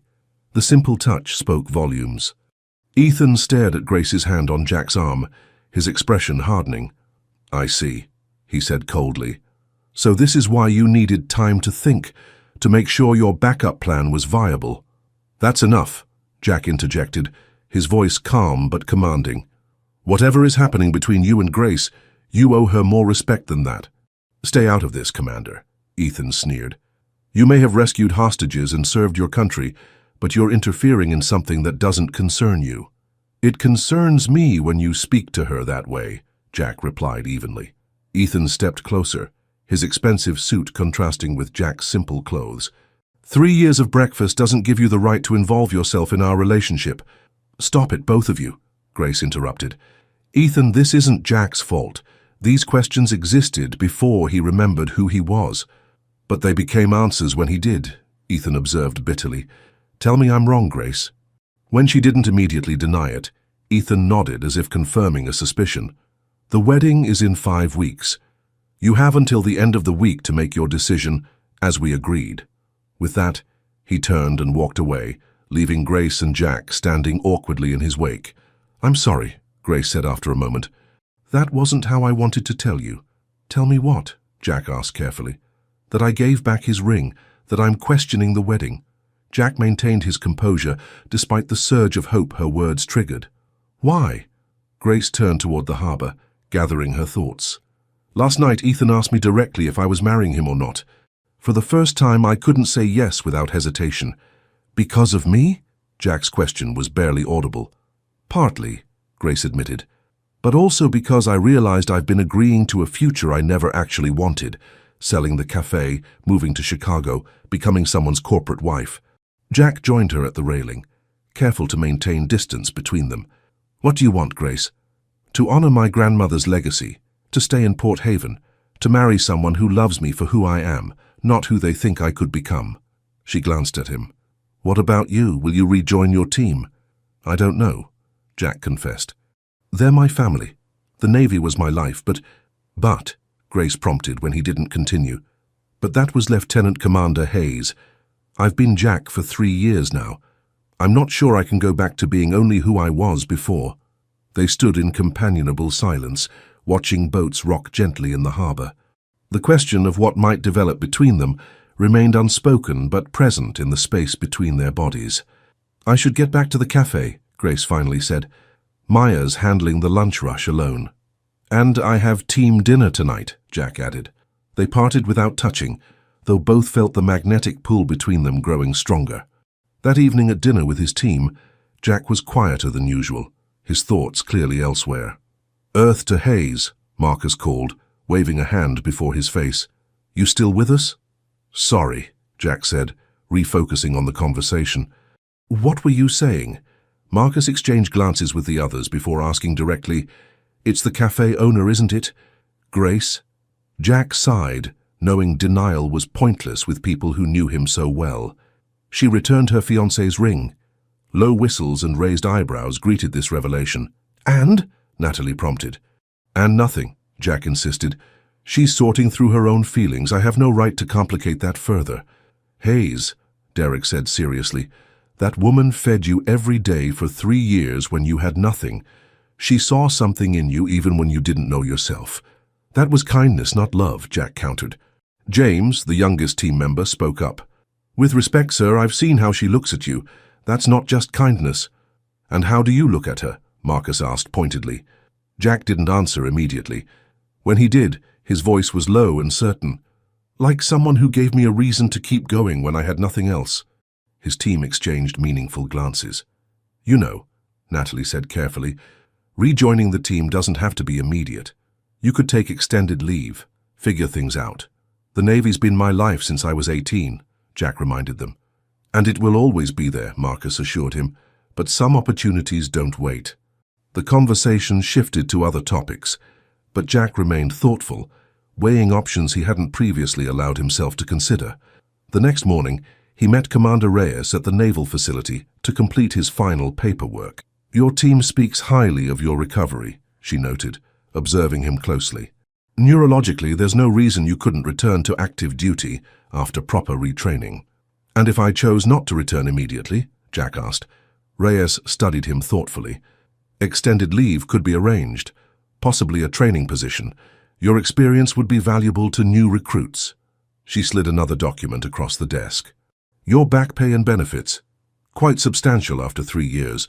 The simple touch spoke volumes. Ethan stared at Grace's hand on Jack's arm, his expression hardening. "I see," he said coldly. "So this is why you needed time to think, to make sure your backup plan was viable." "That's enough," Jack interjected, his voice calm but commanding. "Whatever is happening between you and Grace, you owe her more respect than that." "Stay out of this, Commander," Ethan sneered. "You may have rescued hostages and served your country, but you're interfering in something that doesn't concern you." "It concerns me when you speak to her that way," Jack replied evenly. Ethan stepped closer, his expensive suit contrasting with Jack's simple clothes. 3 years of breakfast doesn't give you the right to involve yourself in our relationship." "Stop it, both of you," Grace interrupted. "Ethan, this isn't Jack's fault. These questions existed before he remembered who he was." But they became answers when he did, Ethan observed bitterly. Tell me I'm wrong, Grace. When she didn't immediately deny it, Ethan nodded as if confirming a suspicion. The wedding is in 5 weeks. You have until the end of the week to make your decision, as we agreed. With that, he turned and walked away, leaving Grace and Jack standing awkwardly in his wake. I'm sorry, Grace said after a moment. That wasn't how I wanted to tell you. Tell me what? Jack asked carefully. That I gave back his ring, that I'm questioning the wedding. Jack maintained his composure despite the surge of hope her words triggered. Why? Grace turned toward the harbor, gathering her thoughts. Last night Ethan asked me directly if I was marrying him or not. For the first time I couldn't say yes without hesitation. Because of me? Jack's question was barely audible. Partly, Grace admitted. But also because I realized I've been agreeing to a future I never actually wanted. Selling the cafe, moving to Chicago, becoming someone's corporate wife. Jack joined her at the railing, careful to maintain distance between them. What do you want, Grace? To honor my grandmother's legacy, to stay in Port Haven, to marry someone who loves me for who I am, not who they think I could become. She glanced at him. What about you? Will you rejoin your team? I don't know, Jack confessed. They're my family. The Navy was my life, but, Grace prompted when he didn't continue. But that was Lieutenant Commander Hayes. I've been Jack for 3 years now. I'm not sure I can go back to being only who I was before. They stood in companionable silence, watching boats rock gently in the harbor. The question of what might develop between them remained unspoken but present in the space between their bodies. I should get back to the cafe, Grace finally said. Maya's handling the lunch rush alone. And I have team dinner tonight, Jack added. They parted without touching, though both felt the magnetic pull between them growing stronger. That evening at dinner with his team, Jack was quieter than usual, his thoughts clearly elsewhere. Earth to Hayes, Marcus called, waving a hand before his face. You still with us? Sorry, Jack said, refocusing on the conversation. What were you saying? Marcus exchanged glances with the others before asking directly, It's the cafe owner, isn't it? Grace? Jack sighed, knowing denial was pointless with people who knew him so well. She returned her fiancé's ring. Low whistles and raised eyebrows greeted this revelation. And? Natalie prompted. And nothing, Jack insisted. She's sorting through her own feelings. I have no right to complicate that further. Hayes, Derek said seriously, that woman fed you every day for 3 years when you had nothing. She saw something in you even when you didn't know yourself. That was kindness, not love, Jack countered. James, the youngest team member, spoke up. With respect, sir, I've seen how she looks at you. That's not just kindness. And how do you look at her? Marcus asked pointedly. Jack didn't answer immediately. When he did, his voice was low and certain. Like someone who gave me a reason to keep going when I had nothing else. His team exchanged meaningful glances. You know, Natalie said carefully, rejoining the team doesn't have to be immediate. You could take extended leave, figure things out. The Navy's been my life since I was 18, Jack reminded them. And it will always be there, Marcus assured him, but some opportunities don't wait. The conversation shifted to other topics, but Jack remained thoughtful, weighing options he hadn't previously allowed himself to consider. The next morning, he met Commander Reyes at the naval facility to complete his final paperwork. Your team speaks highly of your recovery, she noted, observing him closely. Neurologically, there's no reason you couldn't return to active duty after proper retraining. And if I chose not to return immediately, Jack asked. Reyes studied him thoughtfully. Extended leave could be arranged, possibly a training position. Your experience would be valuable to new recruits. She slid another document across the desk. Your back pay and benefits. Quite substantial after 3 years.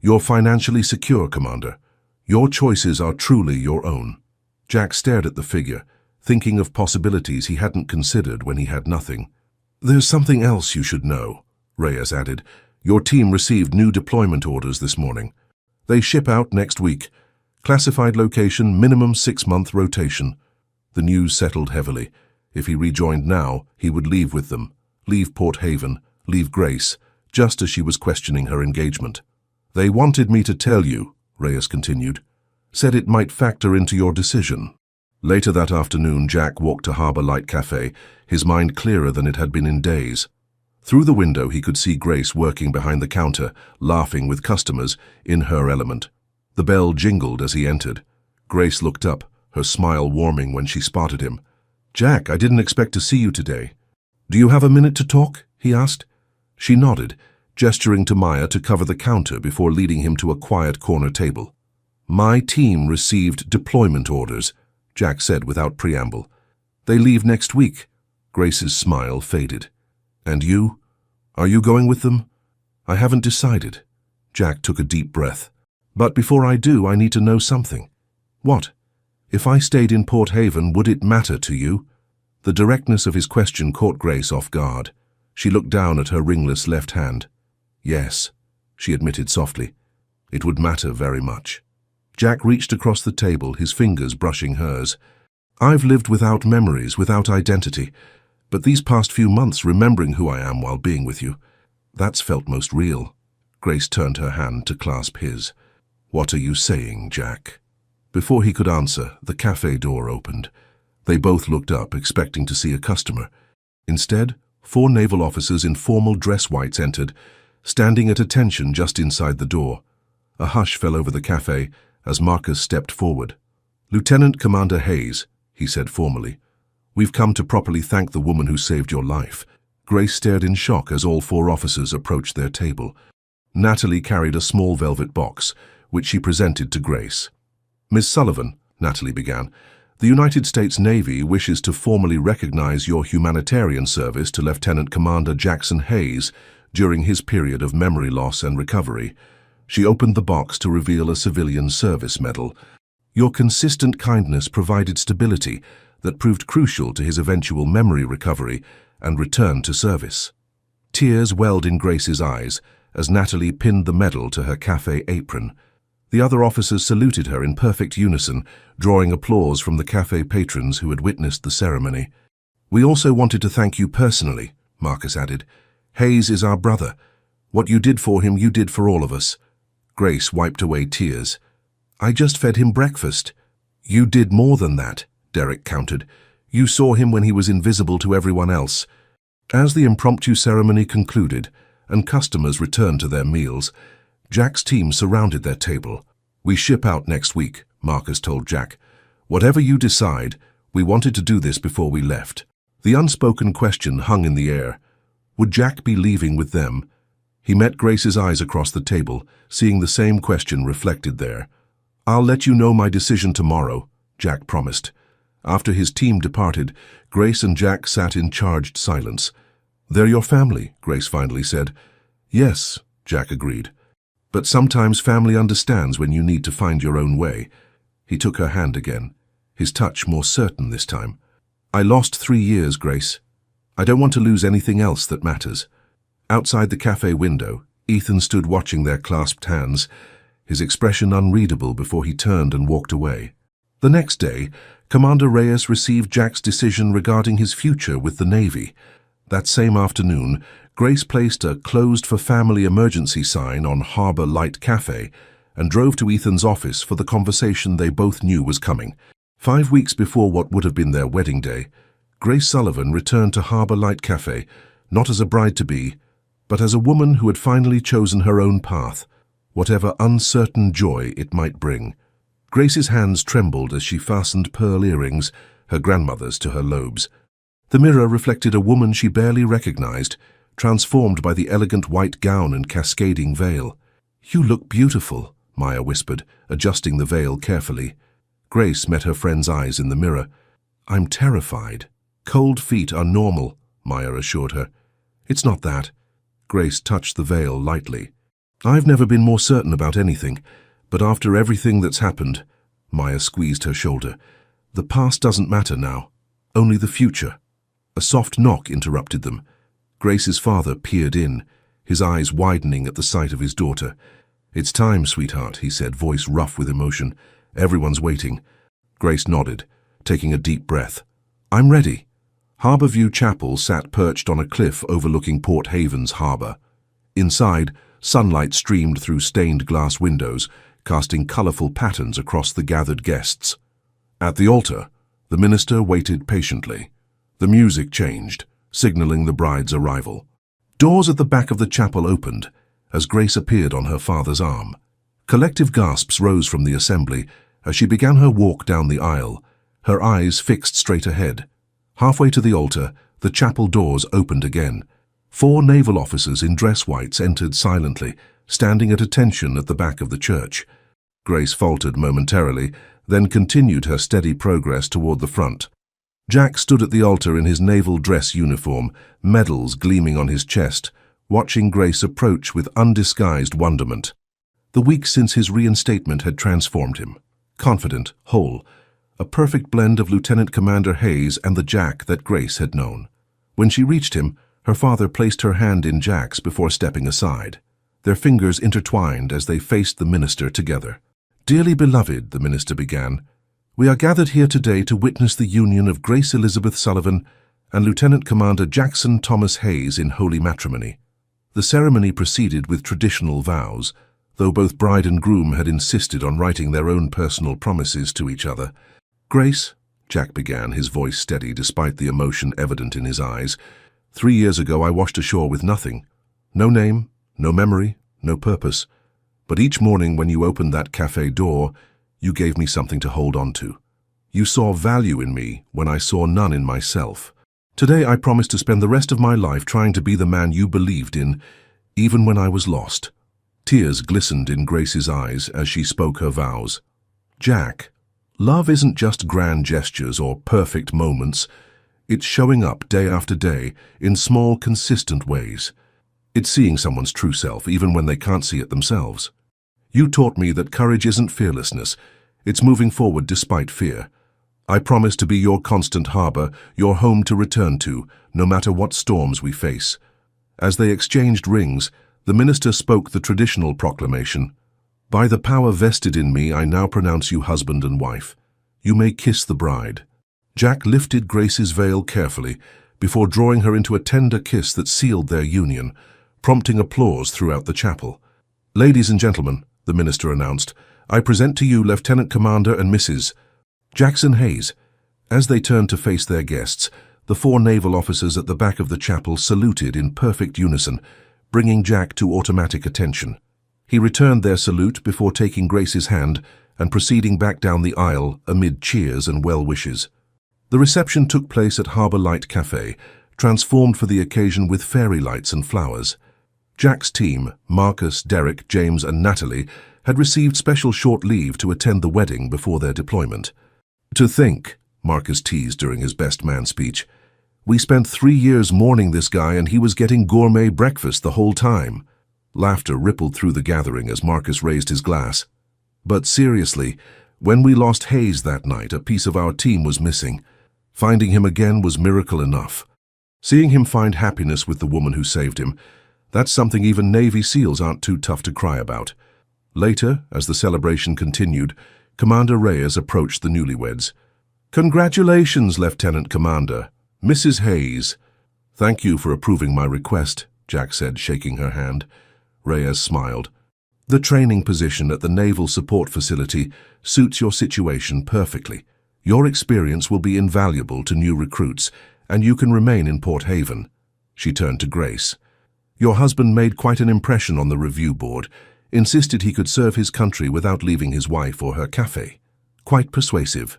You're financially secure, Commander. Your choices are truly your own. Jack stared at the figure, thinking of possibilities he hadn't considered when he had nothing. There's something else you should know, Reyes added. Your team received new deployment orders this morning. They ship out next week. Classified location, minimum 6-month rotation. The news settled heavily. If he rejoined now, he would leave with them. Leave Port Haven, leave Grace, just as she was questioning her engagement. They wanted me to tell you, Reyes continued. Said it might factor into your decision. Later that afternoon, Jack walked to Harbour Light Cafe, his mind clearer than it had been in days. Through the window he could see Grace working behind the counter, laughing with customers, in her element. The bell jingled as he entered. Grace looked up, her smile warming when she spotted him. "Jack, I didn't expect to see you today. Do you have a minute to talk?" he asked. She nodded, gesturing to Maya to cover the counter before leading him to a quiet corner table. "My team received deployment orders," Jack said without preamble. "They leave next week." Grace's smile faded. "And you? Are you going with them?" "I haven't decided." Jack took a deep breath. "But before I do, I need to know something." "What? If I stayed in Port Haven, would it matter to you?" The directness of his question caught Grace off guard. She looked down at her ringless left hand. "Yes," she admitted softly. "It would matter very much." Jack reached across the table, his fingers brushing hers. "I've lived without memories, without identity. But these past few months, remembering who I am while being with you, that's felt most real." Grace turned her hand to clasp his. "What are you saying, Jack?" Before he could answer, the cafe door opened. They both looked up, expecting to see a customer. Instead, 4 naval officers in formal dress whites entered, standing at attention just inside the door. A hush fell over the cafe as Marcus stepped forward. "Lieutenant Commander Hayes," he said formally, "we've come to properly thank the woman who saved your life." Grace stared in shock as all 4 officers approached their table. Natalie carried a small velvet box, which she presented to Grace. "Miss Sullivan," Natalie began, "the United States Navy wishes to formally recognize your humanitarian service to Lieutenant Commander Jackson Hayes during his period of memory loss and recovery." She opened the box to reveal a civilian service medal. "Your consistent kindness provided stability that proved crucial to his eventual memory recovery and return to service." Tears welled in Grace's eyes as Natalie pinned the medal to her cafe apron. The other officers saluted her in perfect unison, drawing applause from the cafe patrons who had witnessed the ceremony. "We also wanted to thank you personally," Marcus added. "Hayes is our brother. What you did for him, you did for all of us." Grace wiped away tears. "I just fed him breakfast." "You did more than that," Derek countered. "You saw him when he was invisible to everyone else." As the impromptu ceremony concluded and customers returned to their meals, Jack's team surrounded their table. "We ship out next week," Marcus told Jack. "Whatever you decide, we wanted to do this before we left." The unspoken question hung in the air. Would Jack be leaving with them? He met Grace's eyes across the table, seeing the same question reflected there. "I'll let you know my decision tomorrow," Jack promised. After his team departed, Grace and Jack sat in charged silence. "They're your family," Grace finally said. "Yes," Jack agreed. "But sometimes family understands when you need to find your own way." He took her hand again, his touch more certain this time. "I lost 3 years, Grace. I don't want to lose anything else that matters." Outside the cafe window, Ethan stood watching their clasped hands, his expression unreadable before he turned and walked away. The next day, Commander Reyes received Jack's decision regarding his future with the Navy. That same afternoon, Grace placed a closed for family emergency sign on Harbor Light Cafe and drove to Ethan's office for the conversation they both knew was coming. 5 weeks before what would have been their wedding day, Grace Sullivan returned to Harbor Light Cafe, not as a bride-to-be, but as a woman who had finally chosen her own path, whatever uncertain joy it might bring. Grace's hands trembled as she fastened pearl earrings, her grandmother's, to her lobes. The mirror reflected a woman she barely recognized, transformed by the elegant white gown and cascading veil. "You look beautiful," Maya whispered, adjusting the veil carefully. Grace met her friend's eyes in the mirror. "I'm terrified." "Cold feet are normal," Maya assured her. "It's not that." Grace touched the veil lightly. "I've never been more certain about anything, but after everything that's happened," Maya squeezed her shoulder, "the past doesn't matter now, only the future." A soft knock interrupted them. Grace's father peered in, his eyes widening at the sight of his daughter. "It's time, sweetheart," he said, voice rough with emotion. "Everyone's waiting." Grace nodded, taking a deep breath. "I'm ready." Harborview Chapel sat perched on a cliff overlooking Port Haven's harbor. Inside, sunlight streamed through stained glass windows, casting colorful patterns across the gathered guests. At the altar, the minister waited patiently. The music changed, signaling the bride's arrival. Doors at the back of the chapel opened as Grace appeared on her father's arm. Collective gasps rose from the assembly as she began her walk down the aisle, her eyes fixed straight ahead. Halfway to the altar, the chapel doors opened again. 4 naval officers in dress whites entered silently, standing at attention at the back of the church. Grace faltered momentarily, then continued her steady progress toward the front. Jack stood at the altar in his naval dress uniform, medals gleaming on his chest, watching Grace approach with undisguised wonderment. The weeks since his reinstatement had transformed him. Confident, whole, a perfect blend of Lieutenant Commander Hayes and the Jack that Grace had known. When she reached him, her father placed her hand in Jack's before stepping aside. Their fingers intertwined as they faced the minister together. "Dearly beloved," the minister began, "we are gathered here today to witness the union of Grace Elizabeth Sullivan and Lieutenant Commander Jackson Thomas Hayes in holy matrimony." The ceremony proceeded with traditional vows, though both bride and groom had insisted on writing their own personal promises to each other. "Grace," Jack began, his voice steady despite the emotion evident in his eyes, "3 years ago I washed ashore with nothing. No name, no memory, no purpose. But each morning when you opened that cafe door, you gave me something to hold on to. You saw value in me when I saw none in myself. Today I promise to spend the rest of my life trying to be the man you believed in, even when I was lost." Tears glistened in Grace's eyes as she spoke her vows. "Jack, love isn't just grand gestures or perfect moments. It's showing up day after day in small, consistent ways. It's seeing someone's true self even when they can't see it themselves. You taught me that courage isn't fearlessness. It's moving forward despite fear. I promise to be your constant harbor, your home to return to, no matter what storms we face." As they exchanged rings, the minister spoke the traditional proclamation. "By the power vested in me, I now pronounce you husband and wife. You may kiss the bride." Jack lifted Grace's veil carefully before drawing her into a tender kiss that sealed their union, prompting applause throughout the chapel. "Ladies and gentlemen," the minister announced, "I present to you Lieutenant Commander and Mrs. Jackson Hayes." As they turned to face their guests, the 4 naval officers at the back of the chapel saluted in perfect unison, bringing Jack to automatic attention. He returned their salute before taking Grace's hand and proceeding back down the aisle amid cheers and well wishes. The reception took place at Harbour Light Cafe, transformed for the occasion with fairy lights and flowers. Jack's team, Marcus, Derek, James and Natalie, had received special short leave to attend the wedding before their deployment. "To think," Marcus teased during his best man speech, "we spent 3 years mourning this guy and he was getting gourmet breakfast the whole time." Laughter rippled through the gathering as Marcus raised his glass. "But seriously, when we lost Hayes that night, a piece of our team was missing. Finding him again was miracle enough. Seeing him find happiness with the woman who saved him, that's something even Navy SEALs aren't too tough to cry about." Later, as the celebration continued, Commander Reyes approached the newlyweds. "Congratulations, Lieutenant Commander. Mrs. Hayes." "Thank you for approving my request," Jack said, shaking her hand. Reyes smiled. "The training position at the Naval Support Facility suits your situation perfectly. Your experience will be invaluable to new recruits, and you can remain in Port Haven." She turned to Grace. "Your husband made quite an impression on the review board, insisted he could serve his country without leaving his wife or her cafe. Quite persuasive."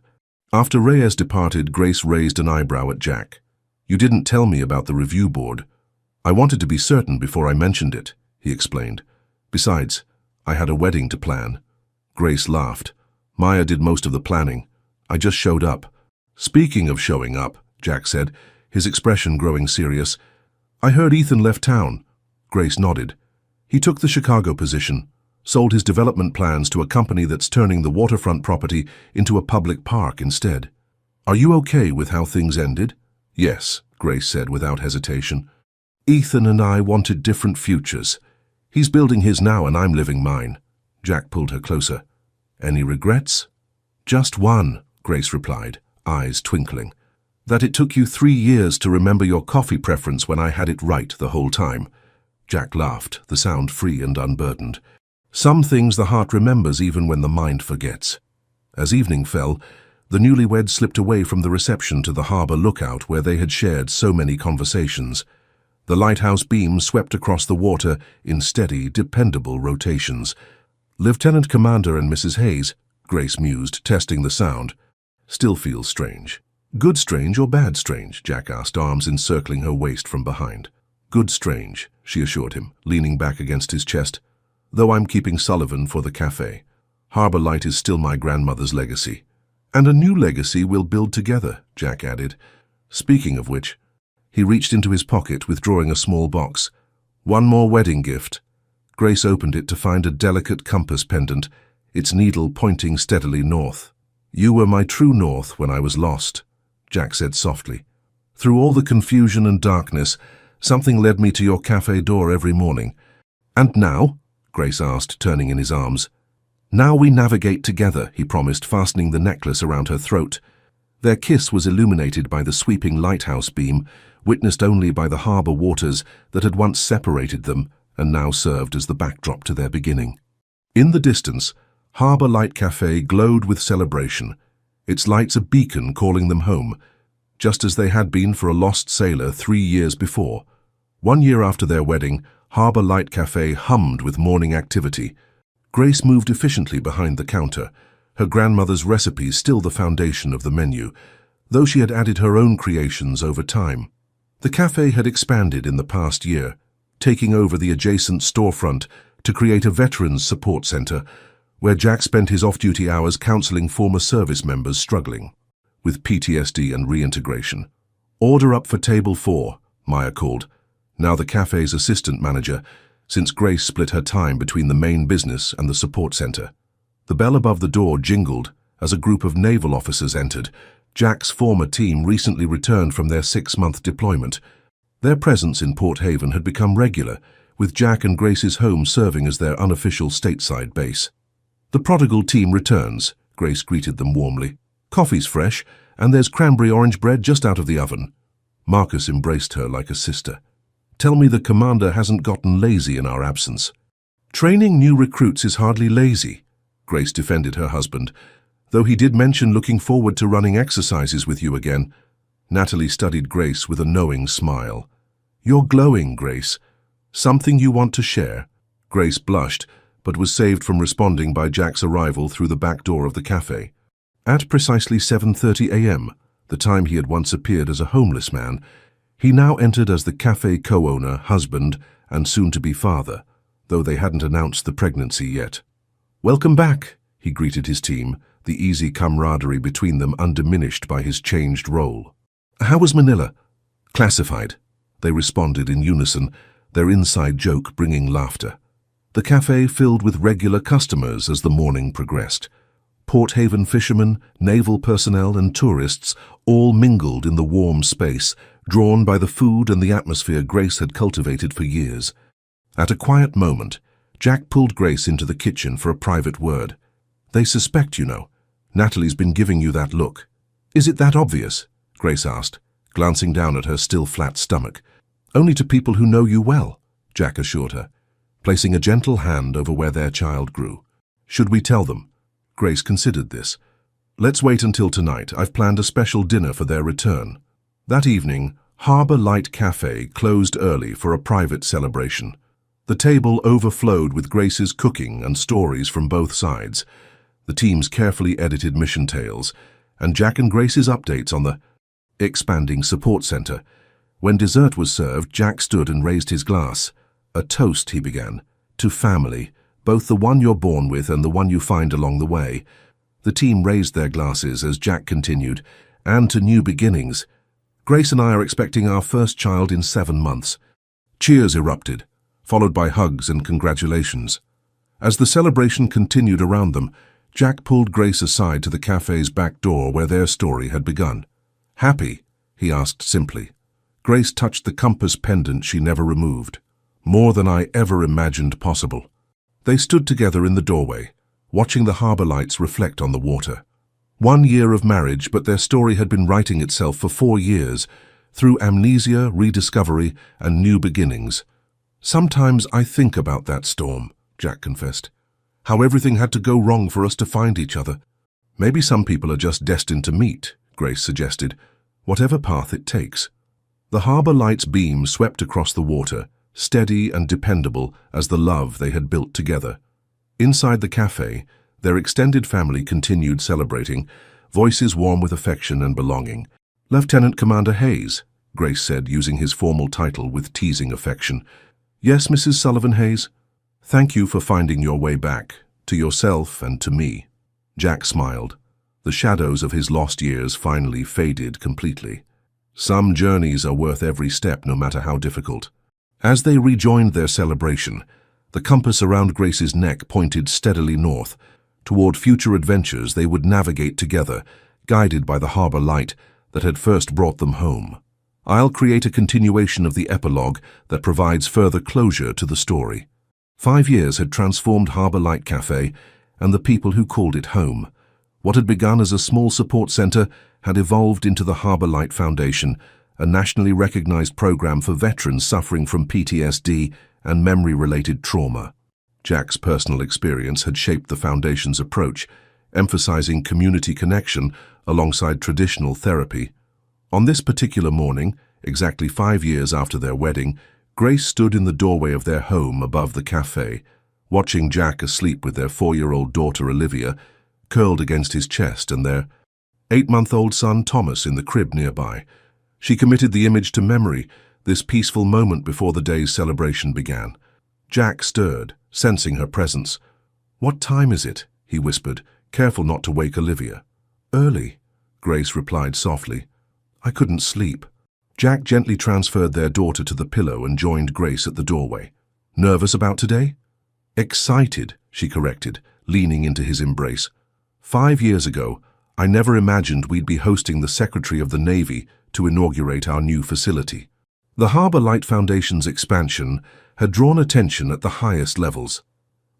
After Reyes departed, Grace raised an eyebrow at Jack. "You didn't tell me about the review board." "I wanted to be certain before I mentioned it," he explained. "Besides, I had a wedding to plan." Grace laughed. "Maya did most of the planning. I just showed up." "Speaking of showing up," Jack said, his expression growing serious, "I heard Ethan left town." Grace nodded. "He took the Chicago position, sold his development plans to a company that's turning the waterfront property into a public park instead. Are you okay with how things ended?" "Yes," Grace said without hesitation. "Ethan and I wanted different futures. He's building his now and I'm living mine." Jack pulled her closer. "Any regrets?" "Just one," Grace replied, eyes twinkling. "That it took you 3 years to remember your coffee preference when I had it right the whole time." Jack laughed, the sound free and unburdened. "Some things the heart remembers even when the mind forgets." As evening fell, The newlyweds slipped away from the reception to the harbour lookout where they had shared so many conversations. The lighthouse beam swept across the water in steady, dependable rotations. Lieutenant Commander and Mrs. Hayes, Grace mused, testing the sound. Still feels strange. Good strange or bad strange? Jack asked, arms encircling her waist from behind. Good strange, she assured him, leaning back against his chest. Though I'm keeping Sullivan for the cafe. Harbour Light is still my grandmother's legacy. And a new legacy we'll build together, Jack added. Speaking of which, he reached into his pocket, withdrawing a small box. One more wedding gift. Grace opened it to find a delicate compass pendant, its needle pointing steadily north. You were my true north when I was lost, Jack said softly. Through all the confusion and darkness, something led me to your cafe door every morning. And now? Grace asked, turning in his arms. Now we navigate together, he promised, fastening the necklace around her throat. Their kiss was illuminated by the sweeping lighthouse beam, witnessed only by the harbour waters that had once separated them and now served as the backdrop to their beginning. In the distance, Harbour Light Cafe glowed with celebration, its lights a beacon calling them home, just as they had been for a lost sailor 3 years before. 1 year after their wedding, Harbour Light Cafe hummed with morning activity. Grace moved efficiently behind the counter, her grandmother's recipes still the foundation of the menu, though she had added her own creations over time. The cafe had expanded in the past year, taking over the adjacent storefront to create a veterans support centre, where Jack spent his off-duty hours counselling former service members struggling with PTSD and reintegration. Order up for table 4, Maya called, now the cafe's assistant manager, since Grace split her time between the main business and the support centre. The bell above the door jingled as a group of naval officers entered. Jack's former team recently returned from their 6-month deployment. Their presence in Port Haven had become regular, with Jack and Grace's home serving as their unofficial stateside base. The prodigal team returns, Grace greeted them warmly. Coffee's fresh, and there's cranberry orange bread just out of the oven. Marcus embraced her like a sister. Tell me the commander hasn't gotten lazy in our absence. Training new recruits is hardly lazy, Grace defended her husband, though he did mention looking forward to running exercises with you again. Natalie studied Grace with a knowing smile. You're glowing, Grace. Something you want to share? Grace blushed, but was saved from responding by Jack's arrival through the back door of the cafe. At precisely 7:30 a.m., the time he had once appeared as a homeless man, he now entered as the cafe co-owner, husband, and soon-to-be father, though they hadn't announced the pregnancy yet. Welcome back, he greeted his team, the easy camaraderie between them undiminished by his changed role. How was Manila? Classified, they responded in unison, their inside joke bringing laughter. The cafe filled with regular customers as the morning progressed. Port Haven fishermen, naval personnel, and tourists all mingled in the warm space, drawn by the food and the atmosphere Grace had cultivated for years. At a quiet moment, Jack pulled Grace into the kitchen for a private word. They suspect, you know. Natalie's been giving you that look. Is it that obvious? Grace asked, glancing down at her still flat stomach. Only to people who know you well, Jack assured her, placing a gentle hand over where their child grew. Should we tell them? Grace considered this. Let's wait until tonight. I've planned a special dinner for their return. That evening, Harbour Light Cafe closed early for a private celebration. The table overflowed with Grace's cooking and stories from both sides, the team's carefully edited mission tales, and Jack and Grace's updates on the expanding support centre. When dessert was served, Jack stood and raised his glass. A toast, he began, to family, both the one you're born with and the one you find along the way. The team raised their glasses as Jack continued, and to new beginnings. Grace and I are expecting our first child in 7 months. Cheers erupted, followed by hugs and congratulations. As the celebration continued around them, Jack pulled Grace aside to the cafe's back door where their story had begun. Happy? He asked simply. Grace touched the compass pendant she never removed. More than I ever imagined possible. They stood together in the doorway, watching the harbour lights reflect on the water. 1 year of marriage, but their story had been writing itself for 4 years, through amnesia, rediscovery, and new beginnings. Sometimes I think about that storm, Jack confessed. How everything had to go wrong for us to find each other. Maybe some people are just destined to meet, Grace suggested, whatever path it takes. The harbor light's beam swept across the water, steady and dependable as the love they had built together. Inside the cafe, their extended family continued celebrating, voices warm with affection and belonging. "Lieutenant Commander Hayes," Grace said, using his formal title with teasing affection. "Yes, Mrs. Sullivan Hayes. Thank you for finding your way back, to yourself and to me." Jack smiled. The shadows of his lost years finally faded completely. Some journeys are worth every step, no matter how difficult. As they rejoined their celebration, the compass around Grace's neck pointed steadily north, toward future adventures they would navigate together, guided by the harbor light that had first brought them home. I'll create a continuation of the epilogue that provides further closure to the story. 5 years had transformed Harbor Light Cafe and the people who called it home. What had begun as a small support center had evolved into the Harbor Light Foundation, a nationally recognized program for veterans suffering from PTSD and memory-related trauma. Jack's personal experience had shaped the foundation's approach, emphasizing community connection alongside traditional therapy. On this particular morning, exactly 5 years after their wedding, Grace stood in the doorway of their home above the cafe, watching Jack asleep with their 4-year-old daughter Olivia curled against his chest and their 8-month-old son Thomas in the crib nearby. She committed the image to memory, this peaceful moment before the day's celebration began. Jack stirred, sensing her presence. "What time is it?" he whispered, careful not to wake Olivia. "Early," Grace replied softly. "I couldn't sleep." Jack gently transferred their daughter to the pillow and joined Grace at the doorway. "Nervous about today?" "Excited," she corrected, leaning into his embrace. 5 years ago, I never imagined we'd be hosting the Secretary of the Navy to inaugurate our new facility." The Harbor Light Foundation's expansion had drawn attention at the highest levels.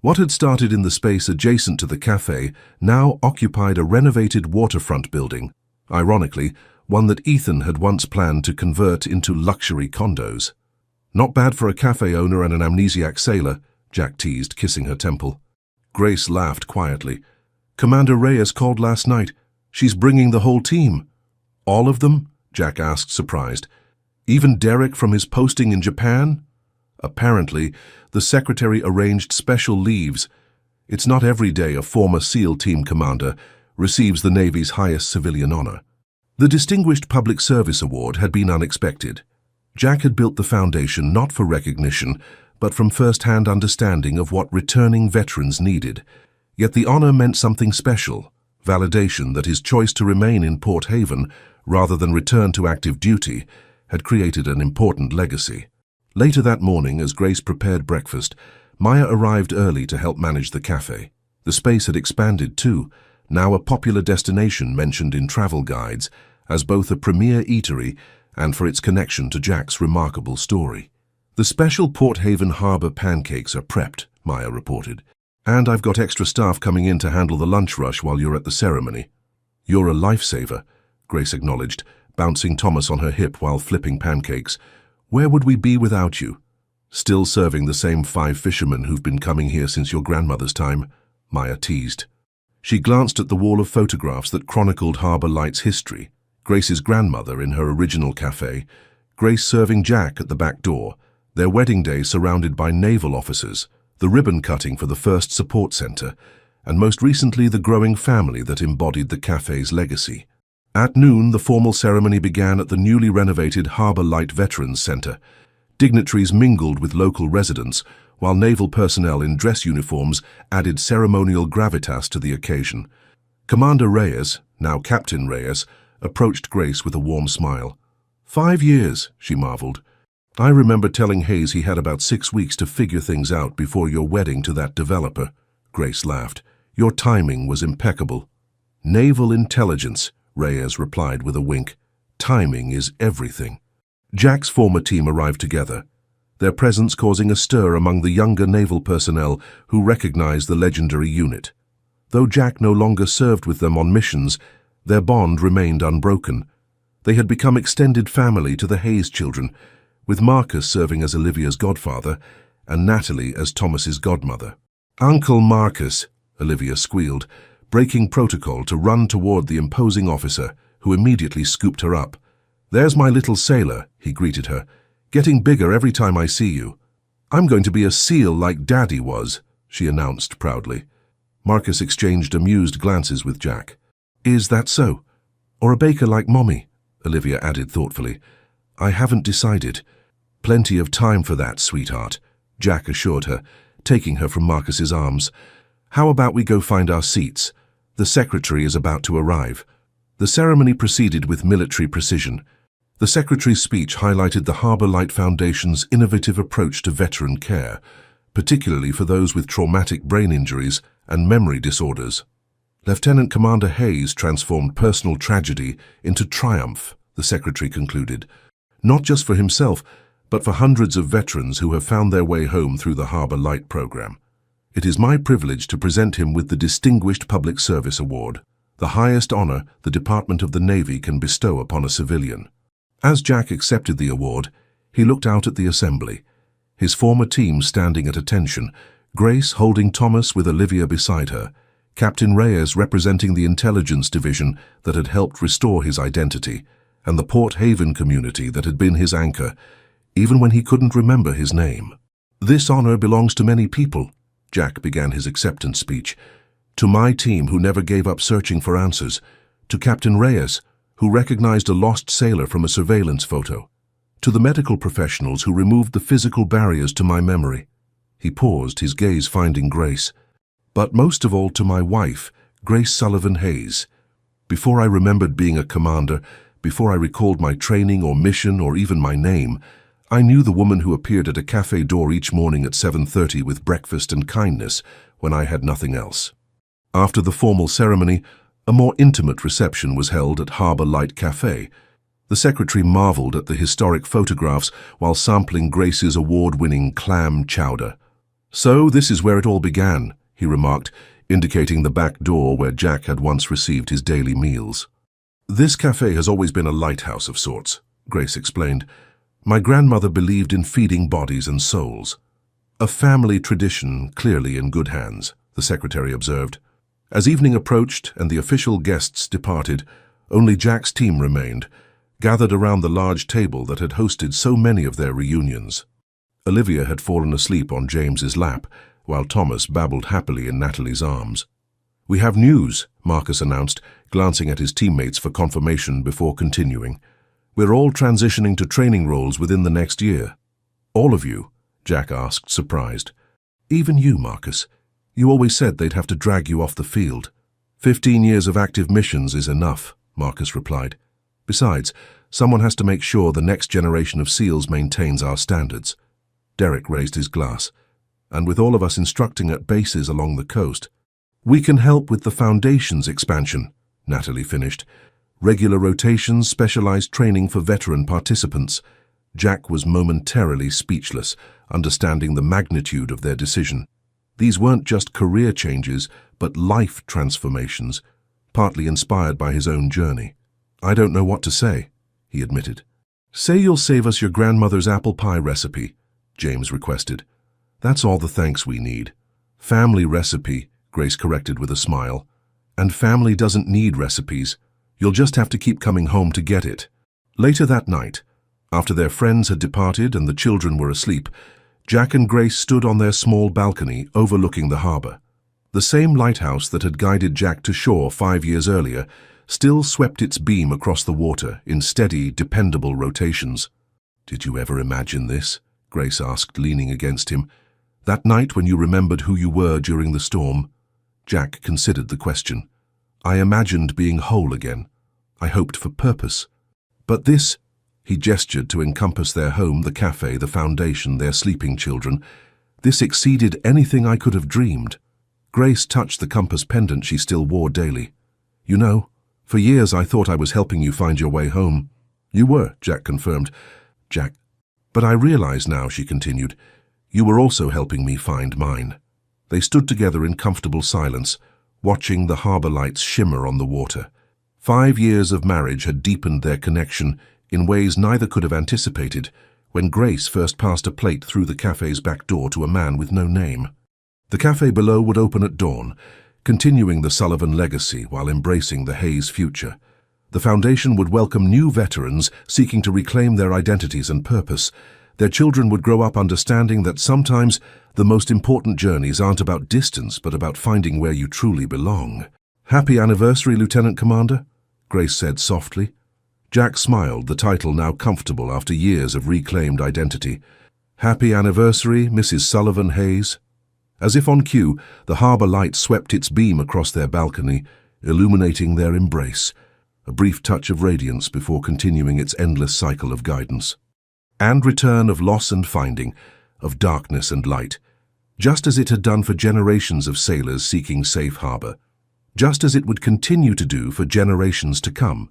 What had started in the space adjacent to the cafe now occupied a renovated waterfront building, ironically, one that Ethan had once planned to convert into luxury condos. "Not bad for a cafe owner and an amnesiac sailor," Jack teased, kissing her temple. Grace laughed quietly. "Commander Reyes called last night. She's bringing the whole team." "All of them?" Jack asked, surprised. "Even Derek from his posting in Japan?" Apparently, the secretary arranged special leaves. It's not every day a former SEAL team commander receives the Navy's highest civilian honor. The Distinguished Public Service Award had been unexpected. Jack had built the foundation not for recognition, but from first-hand understanding of what returning veterans needed. Yet the honor meant something special, validation that his choice to remain in Port Haven rather than return to active duty had created an important legacy. Later that morning, as Grace prepared breakfast, Maya arrived early to help manage the cafe. The space had expanded too, now a popular destination mentioned in travel guides as both a premier eatery and for its connection to Jack's remarkable story. "The special Port Haven Harbor pancakes are prepped," Maya reported. "And I've got extra staff coming in to handle the lunch rush while you're at the ceremony." "You're a lifesaver," Grace acknowledged, bouncing Thomas on her hip while flipping pancakes. "Where would we be without you?" "Still serving the same 5 fishermen who've been coming here since your grandmother's time," Maya teased. She glanced at the wall of photographs that chronicled Harbor Light's history. Grace's grandmother in her original cafe, Grace serving Jack at the back door, their wedding day surrounded by naval officers, the ribbon cutting for the first support center, and most recently the growing family that embodied the cafe's legacy. At noon, the formal ceremony began at the newly renovated Harbor Light Veterans Center. Dignitaries mingled with local residents, while naval personnel in dress uniforms added ceremonial gravitas to the occasion. Commander Reyes, now Captain Reyes, approached Grace with a warm smile. 5 years, she marveled. "I remember telling Hayes he had about 6 weeks to figure things out before your wedding to that developer." Grace laughed. "Your timing was impeccable." "Naval intelligence," Reyes replied with a wink. "Timing is everything." Jack's former team arrived together, their presence causing a stir among the younger naval personnel who recognized the legendary unit. Though Jack no longer served with them on missions, their bond remained unbroken. They had become extended family to the Hayes children, with Marcus serving as Olivia's godfather and Natalie as Thomas's godmother. "Uncle Marcus," Olivia squealed, breaking protocol to run toward the imposing officer, who immediately scooped her up. "There's my little sailor," he greeted her. "Getting bigger every time I see you." "I'm going to be a SEAL like Daddy was," she announced proudly. Marcus exchanged amused glances with Jack. "Is that so? Or a baker like Mommy?" Olivia added thoughtfully. "I haven't decided." "Plenty of time for that, sweetheart," Jack assured her, taking her from Marcus's arms. "How about we go find our seats? The secretary is about to arrive." The ceremony proceeded with military precision. The secretary's speech highlighted the Harbour Light Foundation's innovative approach to veteran care, particularly for those with traumatic brain injuries and memory disorders. Lieutenant Commander Hayes transformed personal tragedy into triumph, the secretary concluded, not just for himself, but for hundreds of veterans who have found their way home through the Harbour Light program. "It is my privilege to present him with the Distinguished Public Service Award, the highest honor the Department of the Navy can bestow upon a civilian." As Jack accepted the award, he looked out at the assembly, his former team standing at attention, Grace holding Thomas with Olivia beside her, Captain Reyes representing the intelligence division that had helped restore his identity, and the Port Haven community that had been his anchor, even when he couldn't remember his name. "This honor belongs to many people," Jack began his acceptance speech. "To my team who never gave up searching for answers, to Captain Reyes, who recognized a lost sailor from a surveillance photo, to the medical professionals who removed the physical barriers to my memory." He paused, his gaze finding Grace. "But most of all to my wife, Grace Sullivan Hayes. Before I remembered being a commander, before I recalled my training or mission or even my name, I knew the woman who appeared at a cafe door each morning at 7:30 with breakfast and kindness when I had nothing else." After the formal ceremony, a more intimate reception was held at Harbour Light Cafe. The secretary marveled at the historic photographs while sampling Grace's award-winning clam chowder. "So this is where it all began," he remarked, indicating the back door where Jack had once received his daily meals. "This cafe has always been a lighthouse of sorts," Grace explained. "My grandmother believed in feeding bodies and souls." "A family tradition clearly in good hands," the secretary observed. As evening approached and the official guests departed, only Jack's team remained, gathered around the large table that had hosted so many of their reunions. Olivia had fallen asleep on James's lap, while Thomas babbled happily in Natalie's arms. "We have news," Marcus announced, glancing at his teammates for confirmation before continuing. "We're all transitioning to training roles within the next year." "All of you?" Jack asked, surprised. "Even you, Marcus. You always said they'd have to drag you off the field." 15 years of active missions is enough," Marcus replied. "Besides, someone has to make sure the next generation of SEALs maintains our standards." Derek raised his glass. "And with all of us instructing at bases along the coast, we can help with the Foundation's expansion," Natalie finished. "Regular rotations, specialized training for veteran participants." Jack was momentarily speechless, understanding the magnitude of their decision. These weren't just career changes, but life transformations, partly inspired by his own journey. "I don't know what to say," he admitted. "Say you'll save us your grandmother's apple pie recipe," James requested. "That's all the thanks we need." "Family recipe," Grace corrected with a smile. "And family doesn't need recipes. You'll just have to keep coming home to get it." Later that night, after their friends had departed and the children were asleep, Jack and Grace stood on their small balcony overlooking the harbour. The same lighthouse that had guided Jack to shore 5 years earlier still swept its beam across the water in steady, dependable rotations. "Did you ever imagine this?" Grace asked, leaning against him. "That night when you remembered who you were during the storm?" Jack considered the question. "I imagined being whole again. I hoped for purpose. But this," he gestured to encompass their home, the cafe, the Foundation, their sleeping children, "this exceeded anything I could have dreamed." Grace touched the compass pendant she still wore daily. "You know, for years I thought I was helping you find your way home." "You were," Jack confirmed. "Jack, but I realize now," she continued, "you were also helping me find mine." They stood together in comfortable silence, watching the harbour lights shimmer on the water. 5 years of marriage had deepened their connection in ways neither could have anticipated when Grace first passed a plate through the cafe's back door to a man with no name. The cafe below would open at dawn, continuing the Sullivan legacy while embracing the Hayes future. The Foundation would welcome new veterans seeking to reclaim their identities and purpose. Their children would grow up understanding that sometimes the most important journeys aren't about distance, but about finding where you truly belong. "Happy anniversary, Lieutenant Commander," Grace said softly. Jack smiled, the title now comfortable after years of reclaimed identity. "Happy anniversary, Mrs. Sullivan Hayes." As if on cue, the harbour light swept its beam across their balcony, illuminating their embrace. A brief touch of radiance before continuing its endless cycle of guidance. And return of loss and finding, of darkness and light, just as it had done for generations of sailors seeking safe harbour, just as it would continue to do for generations to come.